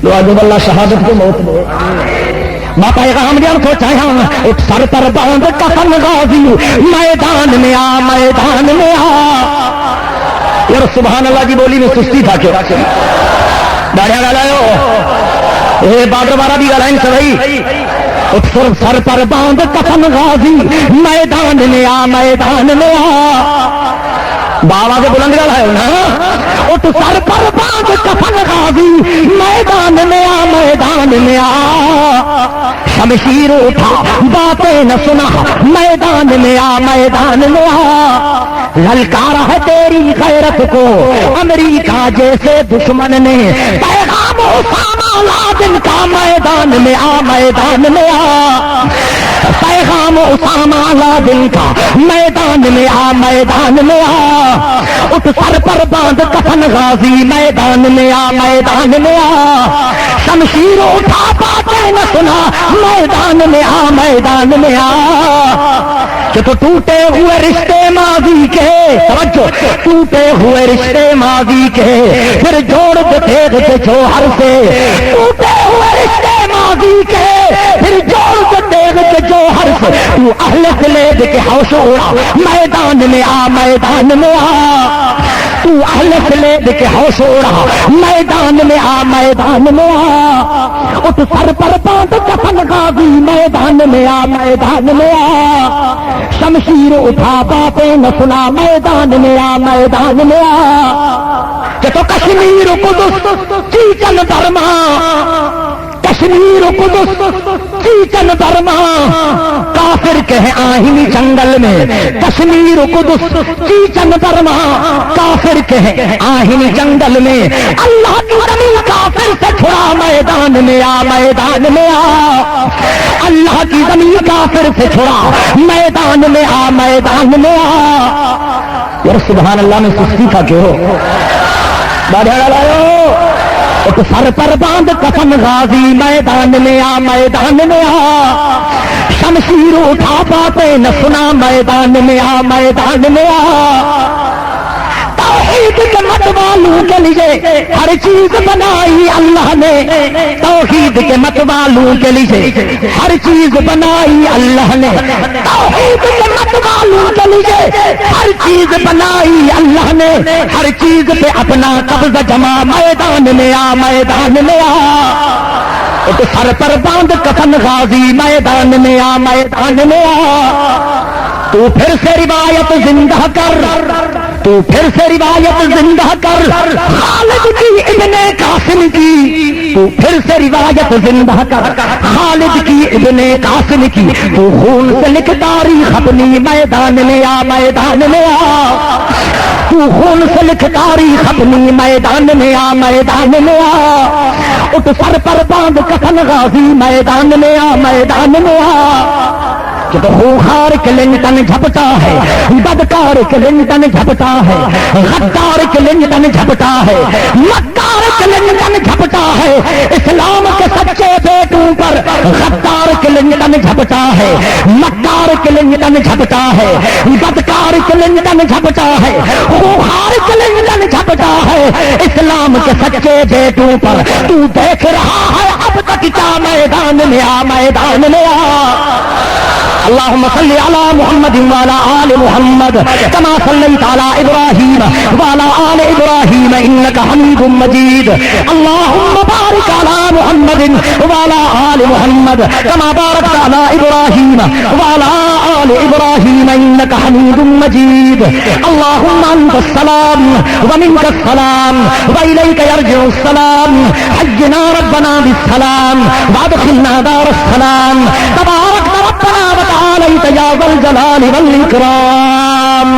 دعا جو اللہ شہادت کو موت دے ماں پیغام دیا کو چاہیاں اٹھ سر پر باندھ کفن غازی میدان میں آ میدان میں آ یار سبحان اللہ کی بولی میں سستی تھا کیوں داڑیاں گالایو اے بارڈر والا بھی گالائیں سبھی اٹھ سر پر باندھ کفن غازی میدان میں آ میدان میں آ بابا کے بلند گالایو نا اٹھ سر پر باندھ کفن غازی میدان میں آ میدان میں آ شمشیر اٹھا باتیں نہ سنا میدان میں آ میدان میں آ للکارا ہے تیری غیرت کو امریکہ جیسے دشمن نے پیغام اسامہ لادن کا میدان میں آ میدان میں آ پیغام اسامہ لادن کا میدان میں آ میدان میں آ اٹھ سر پر باندھ کفن غازی میدان میں آ میدان میں آ شمشیر اٹھا باتیں نہ سنا میدان میں آ میدان میں آ کہ تو ٹوٹے ہوئے رشتے ماضی کے توجہ ٹوٹے ہوئے رشتے ماضی کے پھر جوڑ دے دے جوہر سے ٹوٹے ہوئے رشتے ماضی کے پھر جوڑ دے دے جوہر سے تو اہل لے دے کے ہوش اڑا میدان میں آ میدان میں آ تو اہل لے دے کے ہوش اڑا میدان میں آ میدان میں آ اٹھ سر پر باندھ کفن غازی میدان میں آ میدان میں آ شمشیر اٹھا باتیں نہ سنا میدان میں آ میدان میں آ کہ تو کشمیر قدس چیچن برما کشمیر قدس چیچن برما کافر کہے آہنی جنگل میں کشمیر قدس چیچن برما کافر کہے آہنی جنگل میں اللہ کی زمین کافر سے چھڑا میدان میں آ میدان میں آ اللہ کی زمین کافر سے چھڑا میدان میں آ میدان میں آ یار سبحان اللہ میں سستی تھا کہ ہو بڑھا لاؤ ایک سر پر باندھ کفن غازی میدان میں آ میدان میں آ شمشیر اٹھا باتیں نہ سنا میدان میں آ میدان میں آ توحید کے مت والوں کے لیے ہر چیز بنائی اللہ نے توحید کے مت والوں کے لیے ہر چیز بنائی اللہ نے توحید کے مت والوں کے لیے ہر چیز بنائی اللہ نے ہر چیز پہ اپنا قبضہ جما میدان میں آ میدان میں آ ایک سر پر باندھ کفن غازی میدان میں آ میدان میں آ تو پھر سے روایت زندہ کر تو پھر سے روایت زندہ کر خالد کی ابن قاسم کی تو پھر سے روایت زندہ کر خالد کی ابن قاسم کی تو خون سے لکھ تاریخ اپنی میدان میں آ میدان میں آ تو خون سے لکھ تاریخ اپنی میدان میں آ میدان میں آ اٹھ سر پر باندھ کفن غازی میدان میں آ میدان میں آ کہ تو خوخار کلنٹن جھپٹا ہے بدکار کلنٹن جھپٹا ہے غدار کلنٹن جھپٹا ہے مکار کلنٹن جھپٹا ہے اسلام کے سچے بیٹوں پر غدار کلنٹن جھپٹا ہے مکار کلنٹن جھپٹا ہے بدکار کلنٹن جھپٹا ہے خوخار کلنٹن جھپٹا ہے اسلام کے سچے بیٹوں پر تو دیکھ رہا ہے اب تک کیا میدان میں آ میدان میں آ اللهم صل على محمد وعلى آل محمد كما صليت على إبراهيم وعلى آل إبراهيم إنك حميد مجيد اللهم بارك على محمد وعلى آل محمد كما باركت على إبراهيم وعلى آل إبراهيم إنك حميد مجيد اللهم أنت السلام ومنك السلام وإليك يرجع السلام حجنا ربنا بالسلام وادخلنا دار السلام تبارك ربنا وتعاليت يا ذا الجلال والإكرام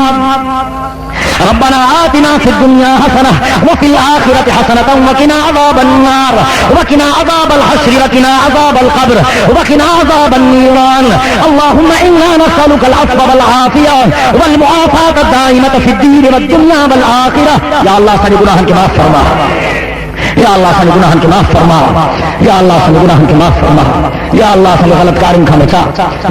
ربنا آتنا في الدنيا حسنة وفي الآخرة حسنة وقنا عذاب النار وقنا عذاب الحشر وقنا عذاب القبر وقنا عذاب النيران اللهم إنا نسألك العفو والعافية والمعافاة الدائمة في الدين والدنيا والآخرة يا الله سارے گناہوں کے معاف فرما یا اللہ سارے گناہوں کے معاف فرما یا اللہ سارے گناہوں کے معاف فرما یا اللہ سارے غلط کارن کا بچا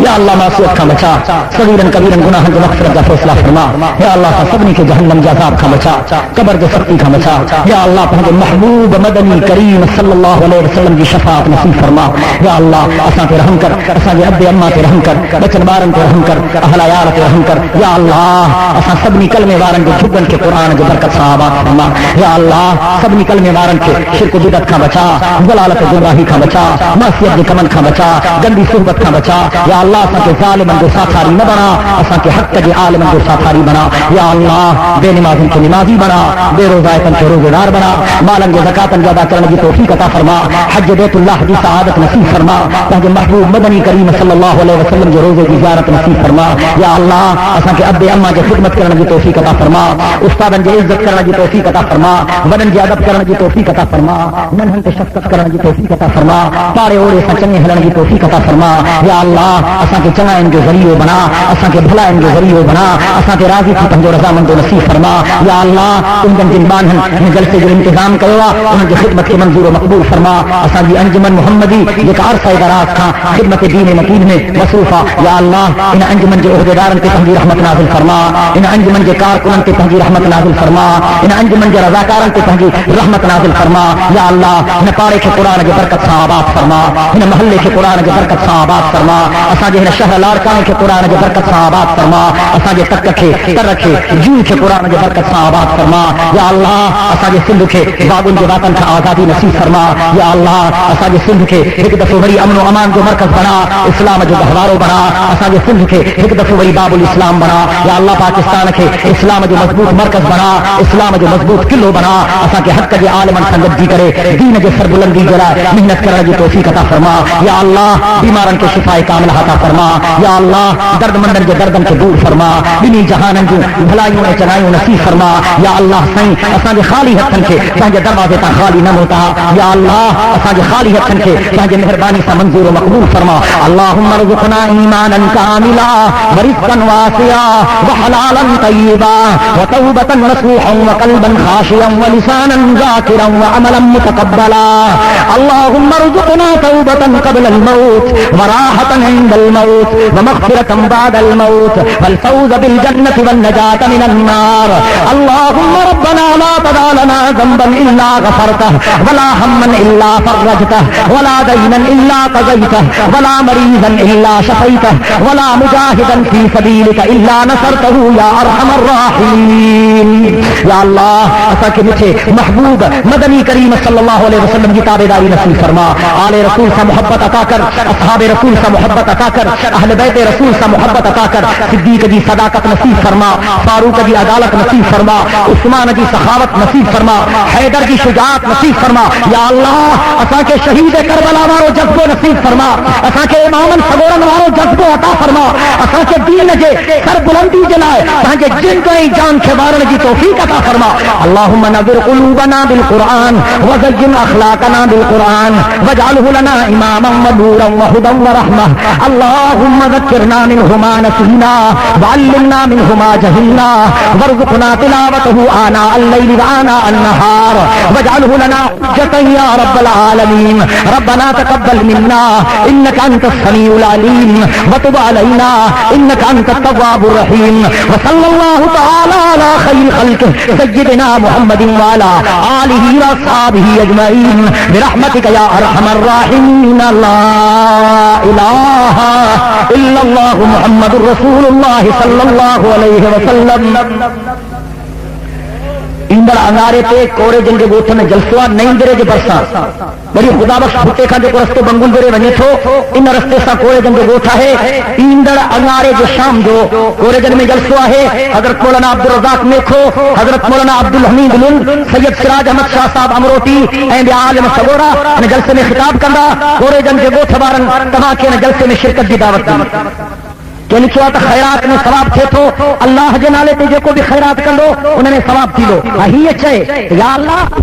یا اللہ معصیت کا بچا صغیرن کبیرن گناہوں کے مغفرت کا فیصلہ فرما یا اللہ سبنی کے جہنم کے عذاب کا بچا قبر کے سختی کا بچا یا اللہ اپنے محبوب مدنی کریم صلی اللہ علیہ وسلم کی شفاعت نصیب فرما یا اللہ اساں تے رحم کر اساں دے ابے اماں تے رحم کر بچن بارن تے رحم کر اہل عیال تے رحم کر یا اللہ اساں سبنی کلمے وارن کے جھگن کے قرآن کے برکت صحابات فرما یا اللہ سبنی کلمے وارن کے شرک و بدعت کا بچا ضلالت و گمراہی کا بچا معصیت کے کمن کا بچا گندی صحبت کا بچا یا اللہ اساں کے ظالمن جو ساتھاری نہ بنا اساں کے حق کے عالمن جو ساتھاری بنا یا اللہ بے نمازن کے نمازی بنا بے روزائتن کے روزے دار بنا مالن کے زکاتن ادا کرنے کی توفیق عطا فرما حج بیت اللہ کی سعادت نصیب فرما تاکہ محبوب مدنی کریم صلی اللہ علیہ وسلم جو روزے کی زیارت نصیب فرما یا اللہ اساں کے اب اما کی خدمت کرنے کی توفیق عطا فرما استادن کی عزت کرنے کی توفیق عطا فرما ودن کی ادب کرنے کی توفیق عطا فرما ننھن تے شفقت کرنے کی توفیق عطا فرما پارے اوڑے سا چنگے ہلن کی توفیق عطا فرما یا اللہ اساں کے چنگا ان جو ذریعہ بنا اساں کے بھلا ان جو ذریعہ بنا اساں کے راضی تھی تنجو رضا مند نصیب فرما یا اللہ تم جن بانہن جلسے جو انتظام کروا ان کی خدمت کے منظور و مقبول فرما اساں کی انجمن محمدی یہ عرصہ دراز تھا خدمت دین متین میں مصروفہ یا اللہ ان انجمن کے عہدیدارن کے تنجی رحمت نازل فرما ان انجمن کے کارکنن کے تنجی رحمت نازل فرما ان انجمن کے رضاکارن کے تنجی رحمت نازل فرما یا اللہ ان پارے کے قرآن کے برکت سے آباد فرما ان محلے کے قرآن کے برکت سے آباد فرما اساں جے شہر لاڑکان کے قرآن کے برکت سے آباد فرما اساں جے تک کے تر رکھے جو کے قرآن کے برکت سے آباد فرما یا اللہ اساں جے سندھ کے باغن کے وطن کا آزادی نصیب فرما یا اللہ اساں جے سندھ کے ایک دفعہ بڑی امن و امان جو مرکز بنا اسلام جو گہوارو بنا اساں جے سندھ کے ایک دفعہ بڑی باب الاسلام بنا یا اللہ پاکستان کے اسلام جو مضبوط مرکز بنا اسلام جو مضبوط قلعہ بنا اساں کے حق کے عالمن سنگت جی کرے دین کے سربلندی جڑا محنت کرنے کی توفیق عطا فرما یا اللہ بیمارن کے شفاء کاملہ عطا فرما یا اللہ درد مندن کے دردن کے دور فرما دنی جہانن جو بھلائیوں نے چنائیوں نصیب فرما یا اللہ سائیں اساں کے خالی ہتھن کے تاں دروازے تا خالی نہ ہوتا یا اللہ اساں کے خالی ہتھن کے تاں مہربانی سے منظور و مقبول فرما اللهم ارزقنا ایمانا کاملا ورزقا واسعا وحلالا طیبا وتوبة نصوحا وقلبا خاشعا ولسانا ذاکرا وعملا متقبلا اللهم ارزقنا توبة قبل الموت وراحة عند الموت ومغفرة بعد الموت والفوز بالجنة والنجاة من النار اللهم ربنا لا تدع لنا ذنبا إلا غفرته ولا هما إلا فرجته ولا دينا إلا قضيته ولا مريضا إلا شفيته ولا مجاهدا في سبيلك إلا نصرته يا أرحم الراحمين یا اللہ اساں کے مجھے محبوب مدنی کریم صلی اللہ علیہ وسلم کی تابعداری نصیب فرما آل رسول سے محبت عطا کر اصحاب رسول سے محبت عطا کر اہل بیت رسول سے محبت عطا کر صدیق کی صداقت نصیب فرما فاروق کی عدالت نصیب فرما عثمان کی سخاوت نصیب فرما حیدر کی شجاعت نصیب فرما یا اللہ اساں کے شہید کربلا وارو جذبو نصیب فرما اساں کے امامن صبورن وارو جذبو عطا فرما اساں کے دین کے سر بلندی جلائے اساں کے جن کو جان کے بارن کی توفیق عطا فرما اللهم نور قلوبنا بالقرآن وزين اخلاقنا بالقرآن واجعله لنا اماما ونورا وهدى ورحمة اللهم ذكرنا منه ما نسينا وعلمنا منه ما جهلنا وارزقنا تلاوته آناء الليل وآناء النهار واجعله لنا حجة يا رب العالمين ربنا تقبل منا انك انت السميع العليم وتب علينا انك انت التواب الرحيم وصلى الله تعالى على خير خلقه سيدنا محمد وعلى آله وصحبه اجمعين برحمتك يا ارحم الراحمين لا اله الا الله محمد رسول الله صلى الله عليه وسلم ایندر انگارے تے کورے جن کے گوٹھ میں جلسوا نہیں درے جو برسا بڑی خدا بخش بھٹے کھا جو رستے بنگل درے ونجے تھو ان رستے سا کورے جن کے گوٹھا ہے ایندر انگارے جو شام جو کورے جن میں جلسوا ہے حضرت مولانا عبدالرزاق میکھو حضرت مولانا عبدالحمید لند سید سراج احمد شاہ صاحب امروٹی اہم عالم سگورا ان جلسے میں خطاب کرنا کورے جن کے گوٹھ بارن تمام کے جلسے میں شرکت دی دعوت دی کہ لکھوا تو خیرات میں ثواب تھے تو اللہ جے نالے تے جو کو بھی خیرات کر لو انہوں نے ثواب دی لو ہی اچھے یا اللہ